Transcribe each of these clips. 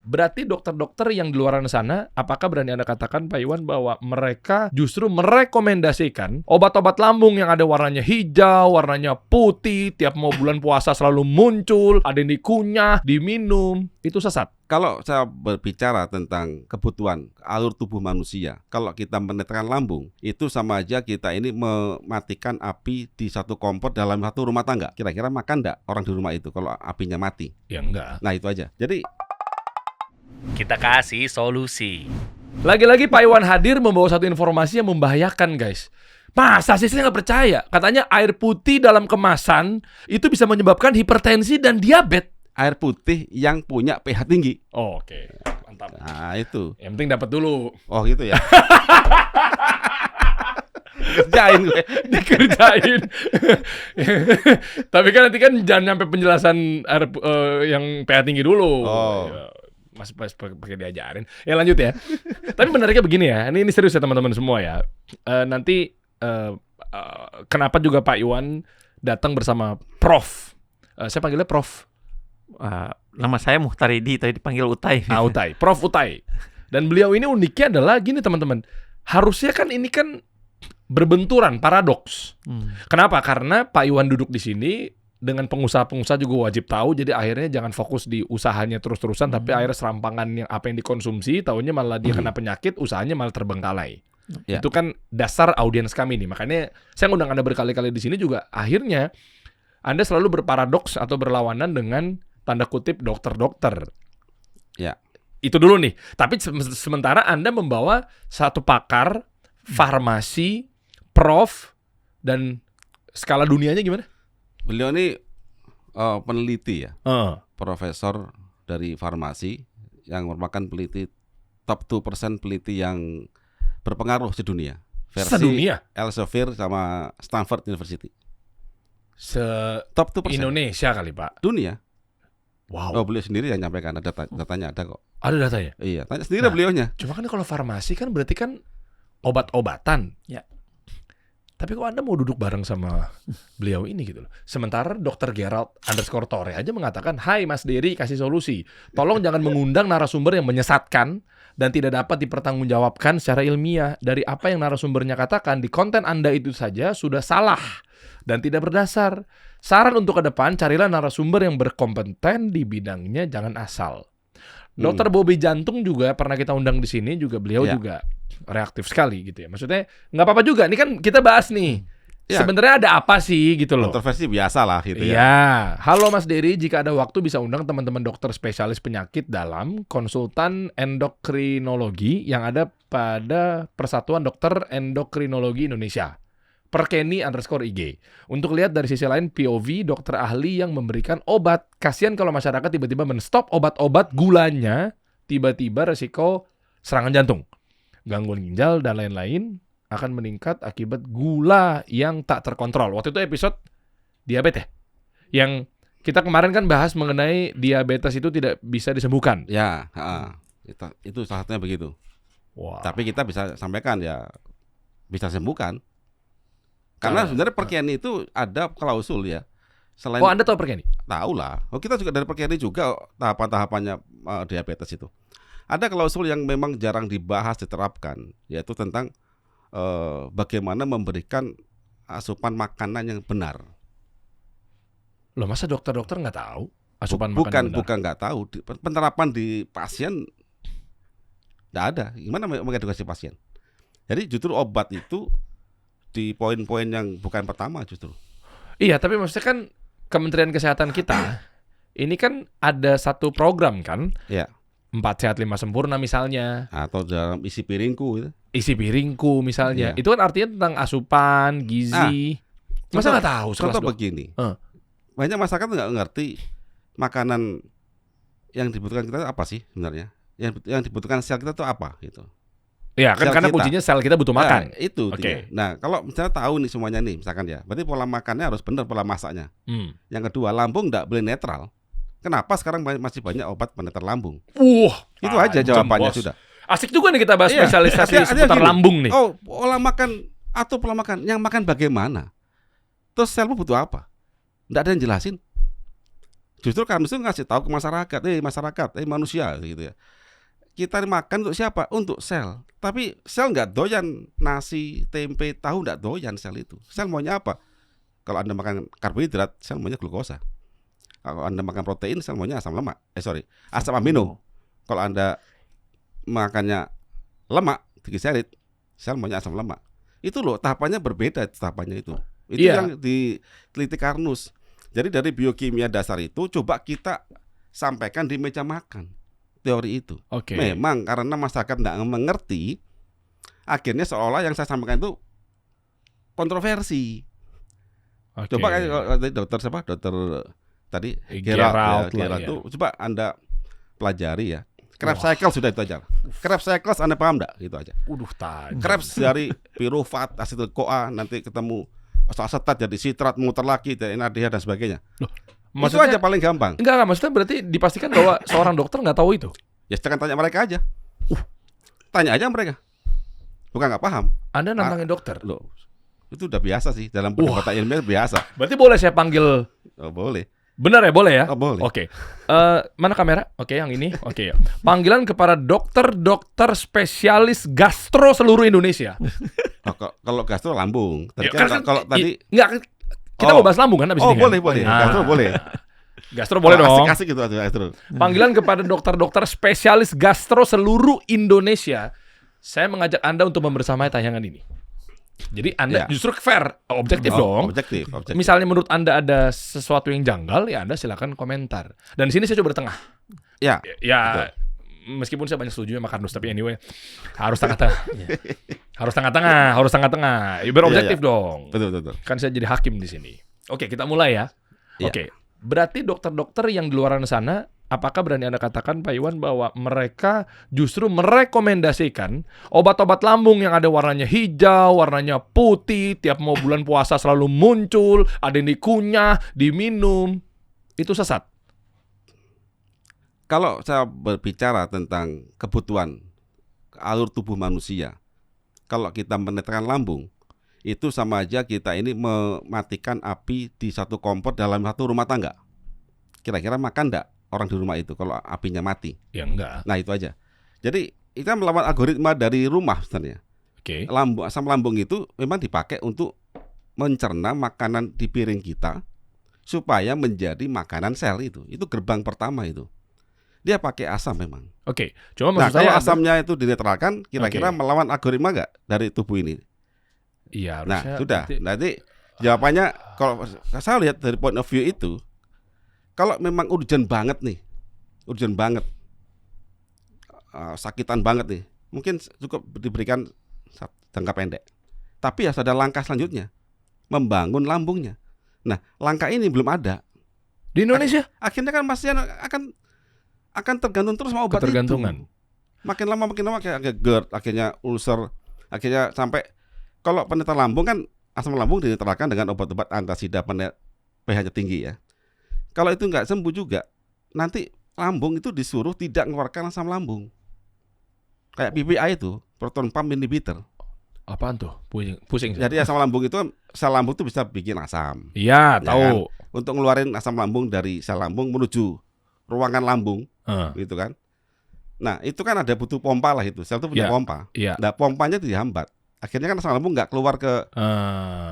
Berarti dokter-dokter yang di luar sana, apakah berani Anda katakan Pak Iwan bahwa mereka justru merekomendasikan obat-obat lambung yang ada warnanya hijau, warnanya putih, tiap mau bulan puasa selalu muncul, ada yang dikunyah, diminum, itu sesat? Kalau saya berbicara tentang kebutuhan alur tubuh manusia, kalau kita menetralkan lambung, itu sama aja kita ini mematikan api di satu kompor dalam satu rumah tangga. Kira-kira makan enggak orang di rumah itu kalau apinya mati? Ya enggak. Nah itu aja. Jadi kita kasih solusi. Lagi-lagi Pak Iwan hadir membawa satu informasi yang membahayakan, guys. Masa sih, saya nggak percaya. Katanya air putih dalam kemasan itu bisa menyebabkan hipertensi dan diabetes. air putih yang punya pH tinggi. Oh, oke. Mantap. Nah itu. Yang penting dapat dulu. Oh gitu ya. Kerjain gue. Dikerjain. Tapi kan nanti kan jangan sampai penjelasan air, yang pH tinggi dulu. Oh. Ya, masih pakai diajarin. Ya lanjut ya. Tapi menariknya begini ya. Ini serius ya teman-teman semua ya. Nanti kenapa juga Pak Iwan datang bersama Prof. Saya panggilnya Prof. Nama saya Muhtaridi, tapi dipanggil Utai. Utai, Prof Utai. Dan beliau ini uniknya adalah gini teman-teman. Harusnya kan ini kan berbenturan, paradoks. Kenapa? Karena Pak Iwan duduk di sini dengan pengusaha-pengusaha juga wajib tahu. Jadi akhirnya jangan fokus di usahanya terus-terusan, tapi akhirnya serampangan yang apa yang dikonsumsi, taunya malah dia kena penyakit, usahanya malah terbengkalai. Ya. Itu kan dasar audiens kami nih. Makanya saya ngundang Anda berkali-kali di sini juga. Akhirnya Anda selalu berparadoks atau berlawanan dengan tanda kutip dokter-dokter. Ya. Itu dulu nih. Tapi sementara Anda membawa satu pakar farmasi, prof, dan skala dunianya gimana? Beliau ini peneliti ya, profesor dari farmasi yang merupakan peneliti top 2% peneliti yang berpengaruh sedunia. Versi Sedunia? Elsevier sama Stanford University. Top 2%. Indonesia kali Pak. Dunia. Wow. Oh, beliau sendiri yang nyampaikan, ada datanya ada kok. Ada datanya? Iya, tanya sendiri beliaunya. Cuma kan kalau farmasi kan berarti kan obat-obatan. Ya. Tapi kok Anda mau duduk bareng sama beliau ini gitu loh. Sementara Dr. Gerald_Tore aja mengatakan, "Hai Mas Dery, kasih solusi. Tolong jangan mengundang narasumber yang menyesatkan dan tidak dapat dipertanggungjawabkan secara ilmiah. Dari apa yang narasumbernya katakan di konten Anda itu saja sudah salah dan tidak berdasar. Saran untuk ke depan, carilah narasumber yang berkompeten di bidangnya, jangan asal." Dr. Bobby Jantung juga pernah kita undang di sini, juga beliau juga reaktif sekali gitu ya. Maksudnya nggak apa-apa juga. Ini kan kita bahas nih. Ya. Sebenarnya ada apa sih gitu loh. Kontroversi biasa lah gitu ya. Iya. Halo Mas Dery, jika ada waktu bisa undang teman-teman dokter spesialis penyakit dalam konsultan endokrinologi yang ada pada Persatuan Dokter Endokrinologi Indonesia. Perkenny_IG. Untuk lihat dari sisi lain POV dokter ahli yang memberikan obat. Kasihan kalau masyarakat tiba-tiba menstop obat-obat gulanya, tiba-tiba resiko serangan jantung, gangguan ginjal, dan lain-lain akan meningkat akibat gula yang tak terkontrol. Waktu itu episode diabetes ya? Yang kita kemarin kan bahas mengenai diabetes itu tidak bisa disembuhkan. Ya, itu salah satunya begitu. Wah. Tapi kita bisa sampaikan ya, bisa sembuhkan. Karena sebenarnya Perkenny itu ada klausul ya. Selain Anda tahu Perkenny? Tahu lah. Oh, kita juga dari Perkenny juga tahapan-tahapannya diabetes itu. Ada klausul yang memang jarang dibahas, diterapkan, yaitu tentang bagaimana memberikan asupan makanan yang benar. Loh, masa dokter-dokter nggak tahu asupan makanan benar? Bukan nggak tahu. Penerapan di pasien nggak ada. Gimana mengedukasi pasien? Jadi justru obat itu di poin-poin yang bukan pertama justru. Iya, tapi maksudnya kan Kementerian Kesehatan kita ini kan ada satu program kan? Ya. 4 Sehat 5 Sempurna misalnya. Atau dalam isi piringku itu. Isi piringku misalnya. Ya. Itu kan artinya tentang asupan, gizi. Masa nggak tahu? Contoh begini. Banyak masyarakat nggak ngerti makanan yang dibutuhkan kita apa sih sebenarnya. Yang dibutuhkan sel kita itu apa gitu. Ya kan, karena kuncinya sel kita butuh makan. Nah, itu. Oke. Nah, kalau misalnya tahu nih semuanya nih, misalkan ya, berarti pola makannya harus benar, pola masaknya. Yang kedua, lambung nggak boleh netral. Kenapa sekarang masih banyak obat penetral lambung? Itu aja jawabannya sudah. Asik juga nih kita bahas spesialisasi seputar lambung nih. Oh, pola makan atau pola makan yang makan bagaimana? Terus selmu butuh apa? Nggak ada yang jelasin. Justru kami itu ngasih tahu ke masyarakat, manusia gitu ya. Kita makan untuk siapa? Untuk sel. Tapi sel nggak doyan nasi, tempe, tahu, nggak doyan sel itu. Sel maunya apa? Kalau Anda makan karbohidrat, sel maunya glukosa. Kalau Anda makan protein, sel maunya asam lemak. Asam amino. Kalau Anda makannya lemak, trigliserid, sel maunya asam lemak. Itu loh, tahapannya berbeda tahapannya itu. Itu Iya. yang diteliti Karnus. Jadi dari biokimia dasar itu coba kita sampaikan di meja makan teori itu. Oke. Memang karena masyarakat tidak mengerti, akhirnya seolah yang saya sampaikan itu kontroversi. Oke. Coba kan kalau tadi dokter siapa? Dokter tadi Gerald lah, Gerald ya. tuh coba Anda pelajari ya. Krebs cycle sudah itu aja. Krebs cycle Anda paham enggak? Gitu aja. Tajam. Krebs dari pirufat, asetil-CoA, nanti ketemu asetat jadi sitrat, muter lagi dari NADH dan sebagainya. Itu aja paling gampang. Enggak, maksudnya berarti dipastikan bahwa seorang dokter nggak tahu itu. Ya jangan tanya mereka aja. Tanya aja mereka. Bukan nggak paham. Anda nantangin dokter. Loh, itu udah biasa sih dalam perdebatan ilmiah biasa. Berarti boleh saya panggil. Oh, boleh. Benar ya, boleh ya? Oh, boleh. Oke. Mana kamera? Oke, yang ini. Oke ya. Panggilan kepada dokter-dokter spesialis gastro seluruh Indonesia. Oh, kalau gastro lambung. Tadi Ya, kan kalau tadi enggak, kita mau bahas lambung kan habis ini kan? boleh. Nah, Gastro boleh. Gastro boleh dong. Asik gitu gastro. Panggilan kepada dokter-dokter spesialis gastro seluruh Indonesia. Saya mengajak Anda untuk membersamai tayangan ini. Jadi Anda Ya. justru fair, objektif dong. Objektif. Misalnya menurut Anda ada sesuatu yang janggal, ya Anda silakan komentar. Dan di sini saya coba bertengah. Ya. Ya, meskipun saya banyak setuju sama Karnus, tapi anyway harus tengah-tengah. harus tengah-tengah. Ya, berobjektif dong. Betul. Kan saya jadi hakim di sini. Oke, kita mulai ya. Iya. Oke. Berarti dokter-dokter yang di luar sana, apakah berani Anda katakan Pak Iwan bahwa mereka justru merekomendasikan obat-obat lambung yang ada warnanya hijau, warnanya putih, tiap mau bulan puasa selalu muncul, ada yang dikunyah, diminum, itu sesat? Kalau saya berbicara tentang kebutuhan alur tubuh manusia, kalau kita menetralkan lambung, itu sama aja kita ini mematikan api di satu kompor dalam satu rumah tangga. Kira-kira makan enggak orang di rumah itu kalau apinya mati? Ya enggak. Nah itu aja. Jadi kita melawan algoritma dari rumah sebenarnya. Oke. Asam lambung itu memang dipakai untuk mencerna makanan di piring kita supaya menjadi makanan sel itu. Itu gerbang pertama itu. Dia pakai asam memang. Oke. Cuma Nah maksud kalau saya asamnya itu dinetralkan, kira-kira Oke. melawan algoritma nggak dari tubuh ini? Iya, Nah harusnya sudah. berarti- Nanti jawabannya kalau saya lihat dari point of view itu, kalau memang urgent banget, sakitan banget nih, mungkin cukup diberikan jangka pendek. Tapi harus ada langkah selanjutnya, membangun lambungnya. Nah langkah ini belum ada. di Indonesia Akhirnya kan masih akan tergantung terus sama obat ketergantungan. itu. Makin lama kayak GERD, akhirnya ulcer, akhirnya sampai kalau penetral lambung kan asam lambung dinetralkan dengan obat-obat antasida pH-nya tinggi ya. Kalau itu nggak sembuh juga, nanti lambung itu disuruh tidak mengeluarkan asam lambung. Kayak PPI itu, proton pump inhibitor. Apaan tuh? Pusing. Jadi asam lambung itu sel lambung itu bisa bikin asam. Iya, Ya tahu. Untuk ngeluarin asam lambung dari sel lambung menuju ruangan lambung, gitu kan. Nah itu kan ada butuh pompa lah itu, sel itu punya Ya. pompa. Iya. Nah pompanya dihambat. Akhirnya kan asam lambung nggak keluar ke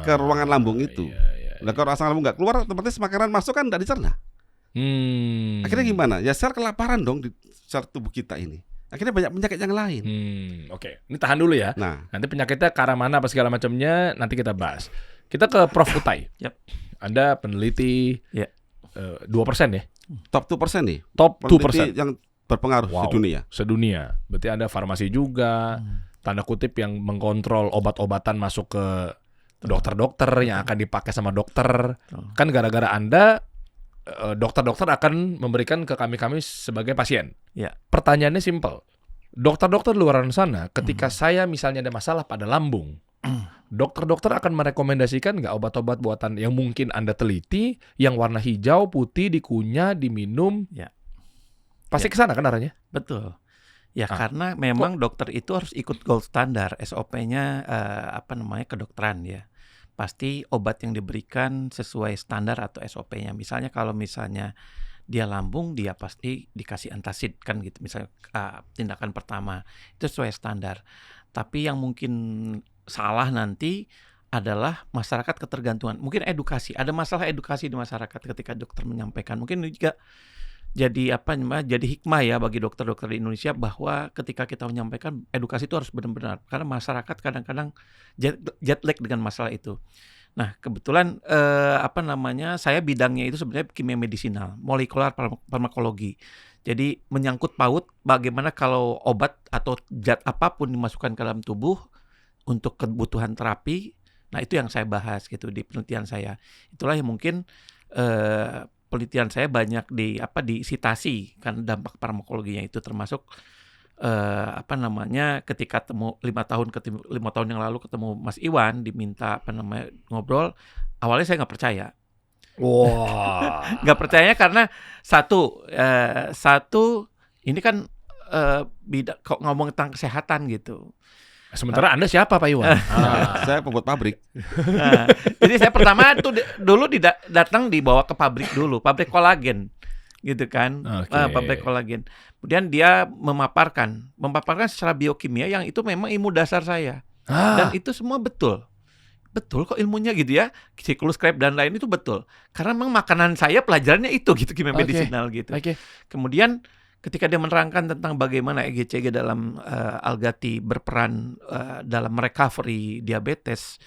ruangan lambung itu. Iya. Nah kalau asam lambung nggak keluar, otomatis makanan masuk kan nggak dicerna. Akhirnya gimana? Ya sel kelaparan dong di sel tubuh kita ini. Akhirnya banyak penyakit yang lain. Oke. Ini tahan dulu ya. Nah, Nanti penyakitnya ke arah mana apa segala macamnya nanti kita bahas. Kita ke Prof Utai. Yap. Anda peneliti. Ya. 2% ya. top 2% nih. Top Peneliti 2% yang berpengaruh Wow. di dunia. sedunia. Berarti Anda farmasi juga. Tanda kutip yang mengkontrol obat-obatan masuk ke dokter-dokter yang akan dipakai sama dokter. Kan gara-gara Anda dokter-dokter akan memberikan ke kami sebagai pasien. Ya. Pertanyaannya simpel. Dokter-dokter di luar sana, ketika saya misalnya ada masalah pada lambung, dokter-dokter akan merekomendasikan nggak obat-obat buatan yang mungkin Anda teliti, yang warna hijau, putih, dikunyah, diminum? Ya. Pasti ke sana kan arahnya? Betul. Ya karena memang dokter itu harus ikut gold standar SOP-nya kedokteran ya. Pasti obat yang diberikan sesuai standar atau SOP-nya. Misalnya kalau dia lambung, dia pasti dikasih antacid kan gitu, misalnya tindakan pertama itu sesuai standar. Tapi yang mungkin salah nanti adalah masyarakat ketergantungan. Mungkin edukasi, ada masalah edukasi di masyarakat ketika dokter menyampaikan. Mungkin ini juga jadi jadi hikmah ya bagi dokter-dokter di Indonesia, bahwa ketika kita menyampaikan edukasi itu harus benar-benar, karena masyarakat kadang-kadang jet lag dengan masalah itu. Nah, kebetulan saya bidangnya itu sebenarnya kimia medisinal, molekular farmakologi. Jadi menyangkut paut bagaimana kalau obat atau zat apapun dimasukkan ke dalam tubuh untuk kebutuhan terapi. Nah, itu yang saya bahas gitu di penelitian saya. Itulah yang mungkin penelitian saya banyak disitasi karena dampak farmakologinya itu, termasuk ketika 5 tahun yang lalu ketemu Mas Iwan, diminta ngobrol, awalnya saya nggak percaya. Wah. Nggak percaya karena satu ini kan kok ngomong tentang kesehatan gitu. Sementara Anda siapa Pak Iwan? Saya pembuat pabrik. Nah, jadi saya pertama tuh dulu datang dibawa ke pabrik dulu, pabrik kolagen gitu kan. Pabrik kolagen. Kemudian dia memaparkan secara biokimia yang itu memang ilmu dasar saya. Dan itu semua betul kok ilmunya gitu ya, siklus Krebs dan lain itu betul. Karena memang makanan saya pelajarannya itu gitu, kimia medisinal gitu. Kemudian ketika dia menerangkan tentang bagaimana EGCG dalam Algati berperan dalam recovery diabetes,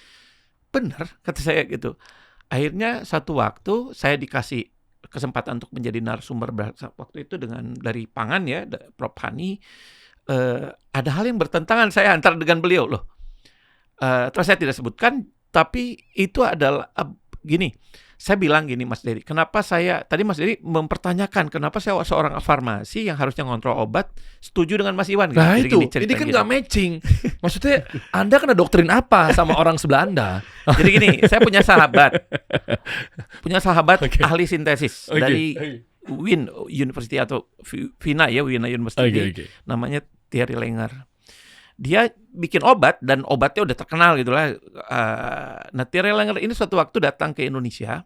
benar kata saya gitu. Akhirnya satu waktu saya dikasih kesempatan untuk menjadi narasumber waktu itu dari pangan ya, Prof. Hani. Ada hal yang bertentangan saya antara dengan beliau loh. Terus saya tidak sebutkan, tapi itu adalah gini. Saya bilang gini, Mas Dery, tadi Mas Dery mempertanyakan kenapa saya seorang farmasi yang harusnya ngontrol obat setuju dengan Mas Iwan. Nah gitu. ini kan nggak matching. Maksudnya Anda kena doktrin apa sama orang sebelah Anda? Jadi gini, saya punya sahabat ahli sintesis dari Wien University atau Wiener University, namanya Thierry Langer. Dia bikin obat dan obatnya udah terkenal gitulah. Nah, Thierry Langer ini suatu waktu datang ke Indonesia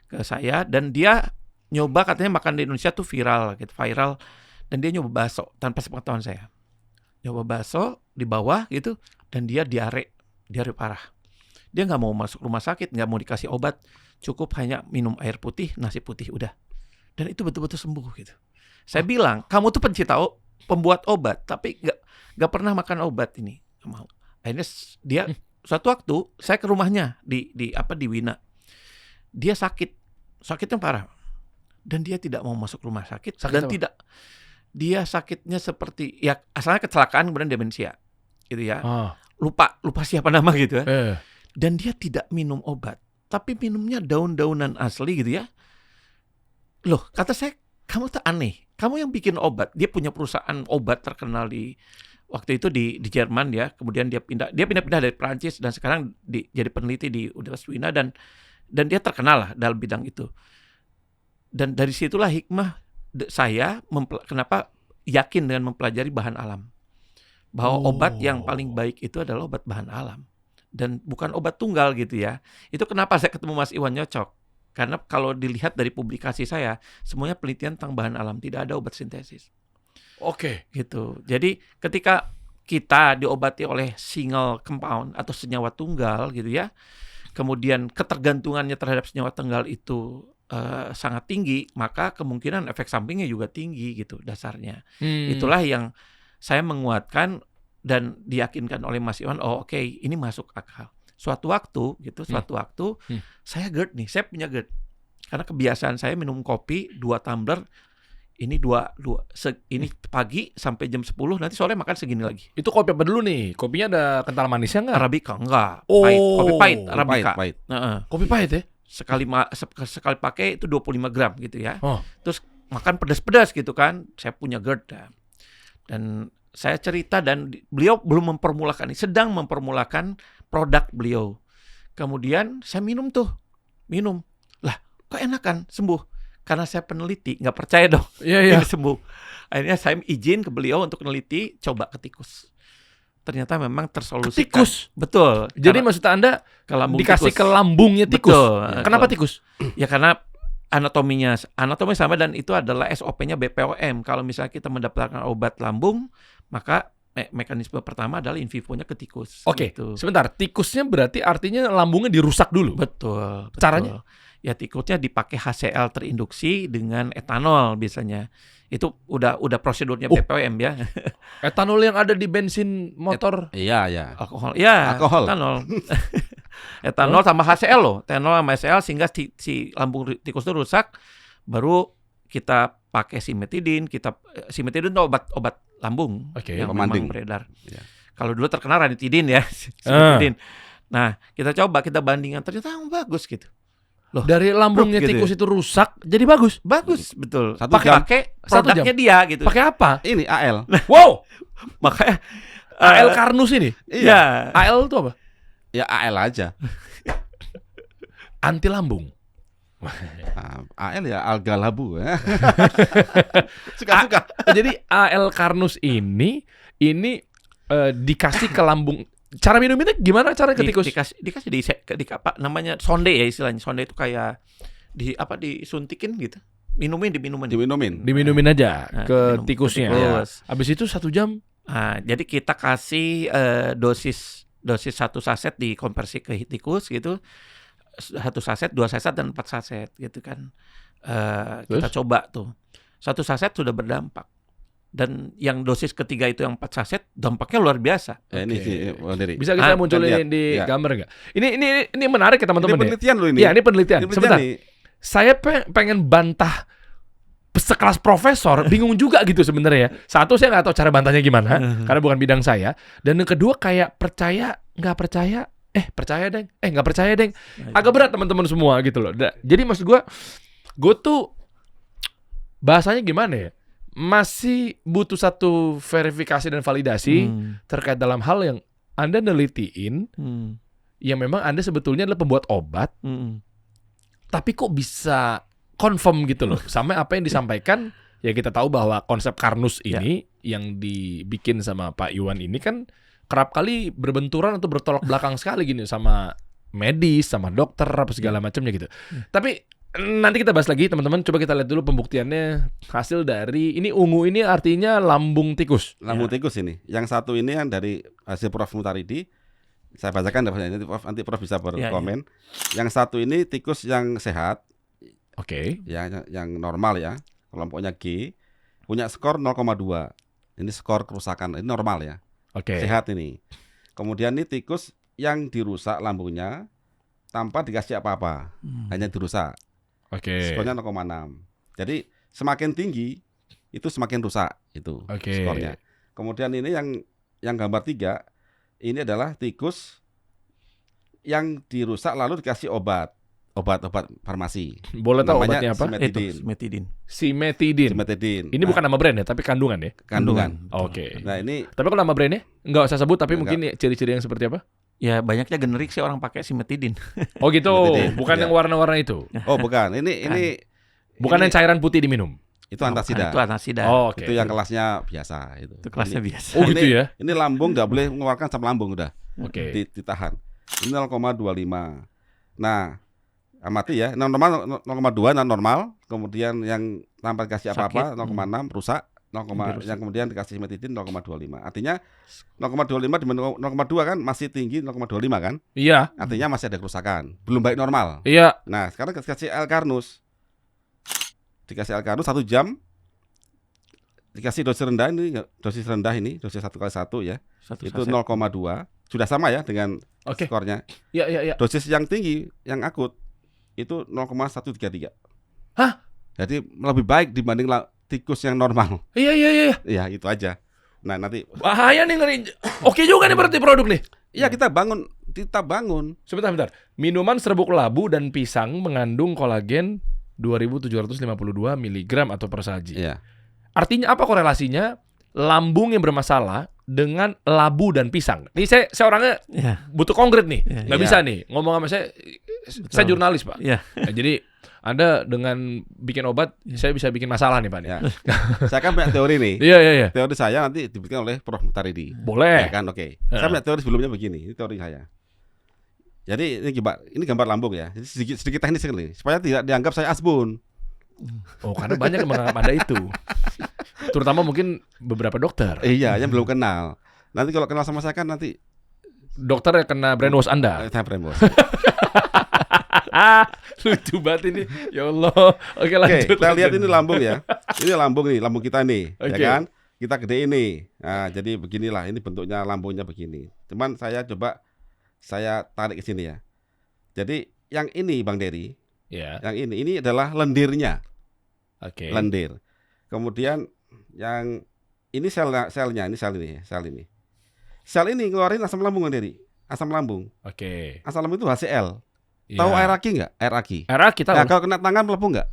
ke saya, dan dia nyoba, katanya makan di Indonesia tuh viral, dan dia nyoba bakso tanpa sepengetahuan saya. Nyoba bakso di bawah gitu, dan dia diare parah. Dia nggak mau masuk rumah sakit, nggak mau dikasih obat, cukup hanya minum air putih, nasi putih, udah. Dan itu betul-betul sembuh gitu. Saya bilang, kamu tuh pembuat obat, tapi nggak pernah makan obat ini. Nggak mau. Akhirnya dia suatu waktu saya ke rumahnya di Wina. Dia sakitnya parah, dan dia tidak mau masuk rumah sakit. Dia sakitnya seperti ya asalnya kecelakaan kemudian demensia gitu ya. Lupa siapa nama gitu ya. Dan dia tidak minum obat, tapi minumnya daun-daunan asli gitu ya. Loh, kata saya, kamu tuh aneh. Kamu yang bikin obat. Dia punya perusahaan obat terkenal waktu itu di Jerman ya. Kemudian dia pindah dari Prancis, dan sekarang jadi peneliti di Universitas Wina, dan dia terkenal lah dalam bidang itu. Dan dari situlah hikmah saya kenapa yakin dengan mempelajari bahan alam. Bahwa obat yang paling baik itu adalah obat bahan alam. Dan bukan obat tunggal gitu ya. Itu kenapa saya ketemu Mas Iwan nyocok. Karena kalau dilihat dari publikasi saya, semuanya penelitian tentang bahan alam, tidak ada obat sintesis. Gitu. Jadi ketika kita diobati oleh single compound atau senyawa tunggal gitu ya, kemudian ketergantungannya terhadap senyawa tunggal itu sangat tinggi, maka kemungkinan efek sampingnya juga tinggi gitu dasarnya. Itulah yang saya menguatkan dan diyakinkan oleh Mas Iwan, oke, ini masuk akal. Suatu waktu saya GERD nih, saya punya GERD. Karena kebiasaan saya minum kopi 2 tumbler, ini ini pagi sampai jam 10, nanti sore makan segini lagi. Itu kopi apa dulu nih? Kopinya ada kental manisnya nggak? Arabica, enggak. Pahit. Kopi pahit, Arabica. Pahit. Kopi pahit ya? Sekali pakai itu 25 gram gitu ya. Terus makan pedas-pedas gitu kan. Saya punya GERD. Dan saya cerita, dan beliau belum mempermulakan ini, sedang mempermulakan produk beliau. Kemudian saya minum. Lah, kok enakan, sembuh. Karena saya peneliti, nggak percaya dong ini sembuh. Akhirnya saya izin ke beliau untuk meneliti, coba ke tikus. Ternyata memang tersolusikan. Tikus? Betul. Jadi maksud Anda dikasih tikus. ke lambungnya tikus? Betul. Kenapa tikus? Ya karena anatomi sama, dan itu adalah SOP-nya BPOM. Kalau misalnya kita mendapatkan obat lambung, maka mekanisme pertama adalah in vivo-nya ke tikus. Oke, gitu. sebentar. Tikusnya berarti artinya lambungnya dirusak dulu. Betul. Caranya? Ya tikusnya dipakai HCl terinduksi dengan etanol biasanya. Itu udah prosedurnya BPOM ya. Etanol yang ada di bensin motor. Iya, ya. Alkohol. Ya, Alkohol. etanol. Etanol sama HCl loh. Etanol sama HCl sehingga si lambung tikus itu rusak, baru kita pakai simetidin. Simetidin itu obat lambung Oke, yang pemanding. memang beredar. Ya. Kalau dulu terkenal ranitidin ya, simetidin. Nah, kita bandingkan, ternyata bagus gitu. Loh, Dari lambungnya gitu tikus itu rusak jadi bagus. bagus, betul. Satu jam. Pakai Satu produknya dia gitu. Pakai apa? Ini AL. Wow, Makanya AL Karnus ini. iya. AL itu apa? Ya AL aja. Anti lambung. Nah, AL ya alga labu. Suka-suka. Jadi AL Karnus ini dikasih ke lambung. Cara minumnya gimana cara ke tikus? Dikasih di apa namanya, sonde ya istilahnya. Sonde itu kayak disuntikin gitu. Diminumin. Diminumin aja Nah, ke minum ke tikusnya. tikus. Habis itu 1 jam. Nah, jadi kita kasih dosis 1 saset dikonversi ke tikus gitu. 1 saset, 2 saset, dan 4 saset gitu kan. Kita coba tuh. 1 saset sudah berdampak. Dan yang dosis ketiga itu yang 4 saset, dampaknya luar biasa. Ya, ini Oke. sih, Diri. Bisa kita kan munculin lihat. di Ya. gambar nggak? Ini menarik ya Ini teman-teman ya. penelitian loh ini. Iya, ini penelitian. Ini Sebentar. nih. Saya pengen bantah sekelas profesor, bingung juga gitu sebenarnya ya. Satu, saya nggak tahu cara bantahnya gimana, karena bukan bidang saya. Dan yang kedua, kayak percaya, nggak percaya, percaya deng, nggak percaya deng. Agak berat teman-teman semua gitu loh. Jadi maksud gue tuh bahasanya gimana ya? Masih butuh satu verifikasi dan validasi terkait dalam hal yang Anda nelitiin, yang memang Anda sebetulnya adalah pembuat obat, tapi kok bisa confirm gitu loh sama apa yang disampaikan. Ya kita tahu bahwa konsep Karnus ini yang dibikin sama Pak Iwan ini kan kerap kali berbenturan atau bertolak belakang sekali gini sama medis, sama dokter apa segala macamnya gitu. Tapi nanti kita bahas lagi teman-teman. Coba kita lihat dulu pembuktiannya, hasil dari ini ungu ini artinya lambung tikus. Lambung tikus ini. Yang satu ini yang dari hasil Prof Mutaridi. Saya bacakan nanti Prof bisa berkomen. Yang satu ini tikus yang sehat. Oke. Yang normal ya. Kelompoknya G. Punya skor 0,2. Ini skor kerusakan. Ini normal ya. Oke. Sehat ini. Kemudian ini tikus yang dirusak lambungnya tanpa dikasih apa-apa. Hanya dirusak. Oke. Skornya 0,6. Jadi semakin tinggi itu semakin rusak itu skornya. Kemudian ini yang gambar 3 ini adalah tikus yang dirusak lalu dikasih obat farmasi. Boleh tahu Namanya obatnya apa? Simetidin. Simetidin. Ini bukan nama brand ya, tapi kandungan ya. Kandungan. Oke. Nah ini Tapi kalau nama brandnya nggak usah sebut, tapi Enggak. mungkin ciri-ciri yang seperti apa? Ya banyaknya generik sih orang pakai simetidin. Oh gitu, Simetidin, bukan ya. yang warna-warna itu. oh bukan ini Bukan yang cairan putih diminum. itu antasida. Itu antasida. Oh, oke. Itu yang kelasnya biasa itu. Itu kelasnya Ini- biasa. Oh gitu Ini- ya. Ini lambung nggak boleh mengeluarkan asam lambung udah. Oke. Ditahan. Ini 0,25. Nah, amati ya. Normal 0,2 normal, kemudian yang tanpa dikasih apa-apa Sakit. 0,6 rusak, 0, yang kemudian dikasih simetidin 0,25. Artinya 0,25 dibanding 0,2 kan masih tinggi 0,25 kan? Iya. Artinya masih ada kerusakan, belum baik normal. Iya. Nah, sekarang dikasih L-Karnus. Dikasih L-Karnus 1 jam. Dikasih dosis rendah ini, dosis 1x1 ya. Itu 0,2. Sudah sama ya dengan Oke. skornya. Iya. Dosis yang tinggi, yang akut itu 0,133. Hah? Jadi lebih baik dibanding tikus yang normal. Iya. Ya, itu aja. Nah, nanti Bahaya nih ngeri. Oke juga nih berarti produk nih. ya kita bangun. Sebentar. Minuman serbuk labu dan pisang mengandung kolagen 2.752 mg atau per saji. Iya. Artinya apa korelasinya lambung yang bermasalah dengan labu dan pisang? Ini saya orangnya Ya. butuh konkret nih. Iya. Nggak bisa nih ngomong sama saya. Saya jurnalis, Pak. Iya. Nah, jadi Anda dengan bikin obat, saya bisa bikin masalah nih, Pak. Ya. Saya kan punya teori nih. Iya. Teori saya nanti dibikin oleh Prof Mutaridi. Boleh. Ya kan, oke. Saya punya teori sebelumnya begini. Ini teori saya. Jadi ini gambar lambung ya. Jadi sedikit teknis sekali supaya tidak dianggap saya asbun. Oh, karena banyak yang menganggap Anda itu. Terutama mungkin beberapa dokter. Iya, yang belum kenal. Nanti kalau kenal sama saya kan nanti Dokter yang kena brainwash Anda. saya brainwash. Lucu banget ini. Ya Allah. Oke, Oke, lanjut. kita lihat lanjut. ini lambung ya. Ini lambung nih, lambung kita nih, Oke. ya kan? Kita gede ini. Nah, jadi beginilah, ini bentuknya lambungnya begini. Cuman saya tarik ke sini ya. Jadi yang ini Bang Dery, Ya. yang ini adalah lendirnya, Oke. lendir. Kemudian yang ini selnya, ini sel ini. Sel ini ngeluarin asam lambung Bang Dery, asam lambung. Oke. Asam lambung itu HCl. Ya. Tahu air aki nggak? Air aki. Era kita Nah, kalau kena tangan melepuh nggak?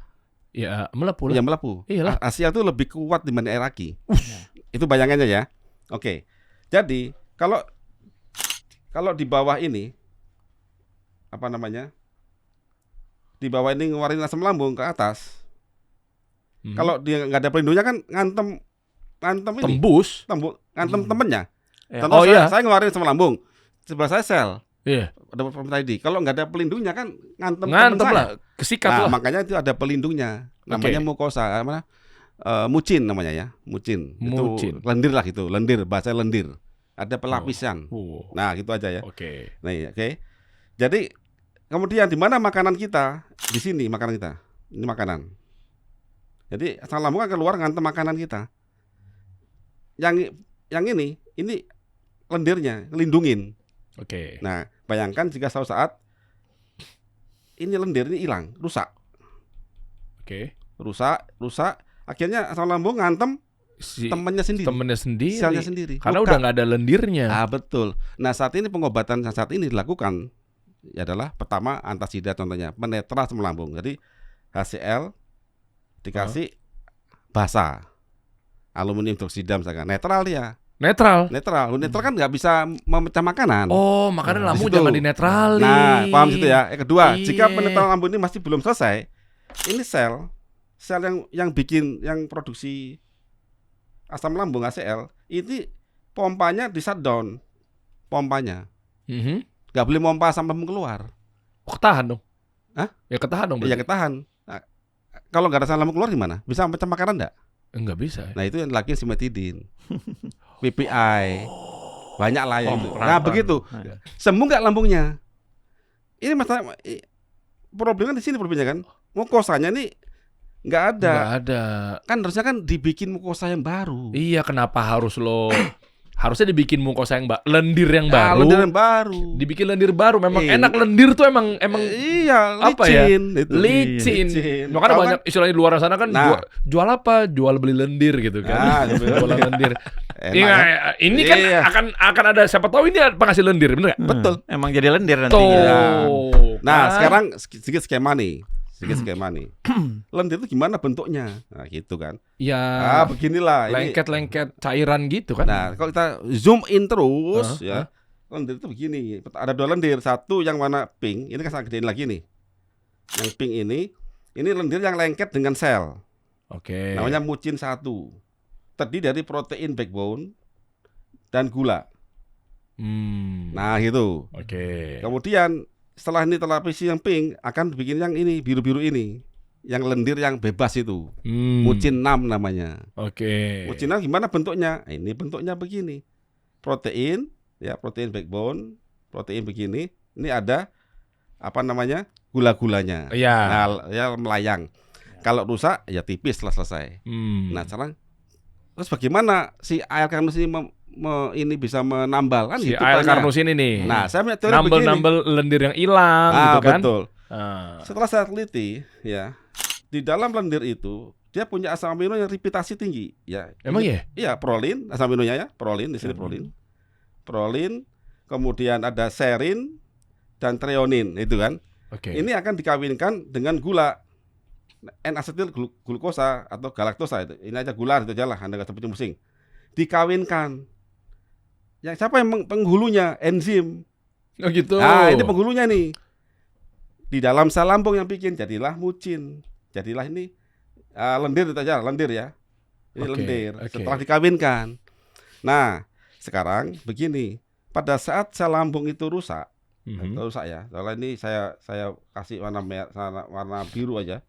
ya melepuh Ya lah. melepuh. Iyalah. HCl itu lebih kuat dibanding air aki. Itu bayangannya ya. Oke. Jadi kalau di bawah ini apa namanya? Di bawah ini ngeluarin asam lambung ke atas. Hmm. Kalau dia nggak ada pelindungnya kan ngantem ini, tembus. ngantem temennya. Ya. Contoh Oh, iya. saya ngeluarin asam lambung. Sebelah saya sel. Iya. Ada tadi. Kalau nggak ada pelindungnya kan ngantem Ngantem temen saya. lah, kesikat Nah, lah. makanya itu ada pelindungnya. Namanya mukosa, mana? Mucin namanya ya, mucin. Mucin. Itu lendir lah gitu, lendir, bahasa lendir. Ada pelapisan. Oh. Nah, gitu aja ya. Oke. Nih, oke. Jadi kemudian di mana makanan kita? Di sini makanan kita. Ini makanan. Jadi asam lambung kan keluar ngantem makanan kita. Yang ini lendirnya, ngelindungin. Oke. Nah, bayangkan jika suatu saat ini lendir ini hilang, rusak. Oke. Rusak, akhirnya asam lambung ngantem Si temannya sendiri, temennya sendiri. selnya sendiri. Karena Luka. udah nggak ada lendirnya. Ah, betul. Nah, saat ini pengobatan saat ini dilakukan adalah pertama antasida contohnya, penetra asam lambung. Jadi HCl dikasih basa, aluminium hidroksida misalkan, netral dia. Netral. Netral kan nggak bisa memecah makanan. Oh, makanya lambung Situ. jangan dinetralin. Nah, paham situ ya. Yang kedua, Iya. jika penetralan lambung ini masih belum selesai, ini sel yang produksi asam lambung HCl, ini pompanya di shutdown. Pompanya Mhm. nggak boleh pompa asam lambung keluar. Oh, ketahan dong. Hah? Ya ketahan dong. Ya berarti. ketahan. Nah, kalau nggak ada asam lambung keluar gimana? Bisa memecah makanan nggak? Enggak bisa. Ya? Nah, itu yang lagi simetidin, PPI, banyak lah yang itu. Oh, Nah, peran-peran. begitu. Nah. Sembuh nggak lambungnya? Ini masalah problemnya di sini problemnya kan. Mukosanya nih nggak ada. Enggak ada. Kan harusnya kan dibikin mukosa yang baru. Iya, kenapa harus lo harusnya dibikin mukosa yang lendir yang Ah, baru. lendir yang baru. Dibikin lendir baru. Memang Iya. enak lendir tuh emang Iya, apa ya? licin. Itu. licin. Makanya Tahu banyak istilahnya di luar sana kan Nah. jual apa? Jual beli lendir gitu kan. Ah, Jualan lendir. Enak Iya, ya? ini kan Iya. akan ada siapa tahu ini penghasil lendir, bener nggak? Betul. Emang jadi lendir Tuh. nantinya. Nah, kan? sekarang sedikit skema nih. Lendir itu gimana bentuknya? Nah, gitu kan. ya Beginilah ini. lengket-lengket cairan gitu kan. Nah, kalau kita zoom in terus Hah? ya, lendir itu begini. Ada dua lendir, satu yang warna pink, ini kan sangat gedein lagi nih. Yang pink ini lendir yang lengket dengan sel. Oke. Namanya mucin 1. Terdiri dari protein backbone dan gula. Nah, gitu. Oke. Kemudian setelah ini televisi yang pink akan bikin yang ini biru-biru ini, yang lendir yang bebas itu. Mucin 6 namanya. Oke. Mucin 6 gimana bentuknya? Ini bentuknya begini. Protein, ya protein backbone, protein begini. Ini ada apa namanya? Gula-gulanya. Iya. Nah, ya melayang. Kalau rusak ya tipis setelah selesai. Nah, sekarang terus bagaimana si air karnus ini ini bisa menambal kan si gitu air tanya. karnus ini nih. Nah, saya punya teori begini. nambel lendir yang hilang gitu kan. Betul. Ah. Setelah saya teliti, ya, di dalam lendir itu dia punya asam amino yang repitasi tinggi, ya. Emang ya? Iya, prolin, asam aminonya ya, prolin di sini prolin. Prolin, kemudian ada serin dan treonin, itu kan. Oke. Ini akan dikawinkan dengan gula N-asetil glukosa atau galaktosa itu. Ini aja gula itu aja lah, Anda nggak usah pusing. Dikawinkan. Yang siapa yang penghulunya? Enzim. Oh gitu. Nah, ini penghulunya nih. Di dalam sel lambung yang bikin jadilah mucin. Jadilah ini lendir itu aja, lendir ya. Ini Oke, lendir oke. setelah dikawinkan. Nah, sekarang begini. Pada saat sel lambung itu rusak, Mhm. rusak ya. Soalnya ini saya kasih warna biru aja.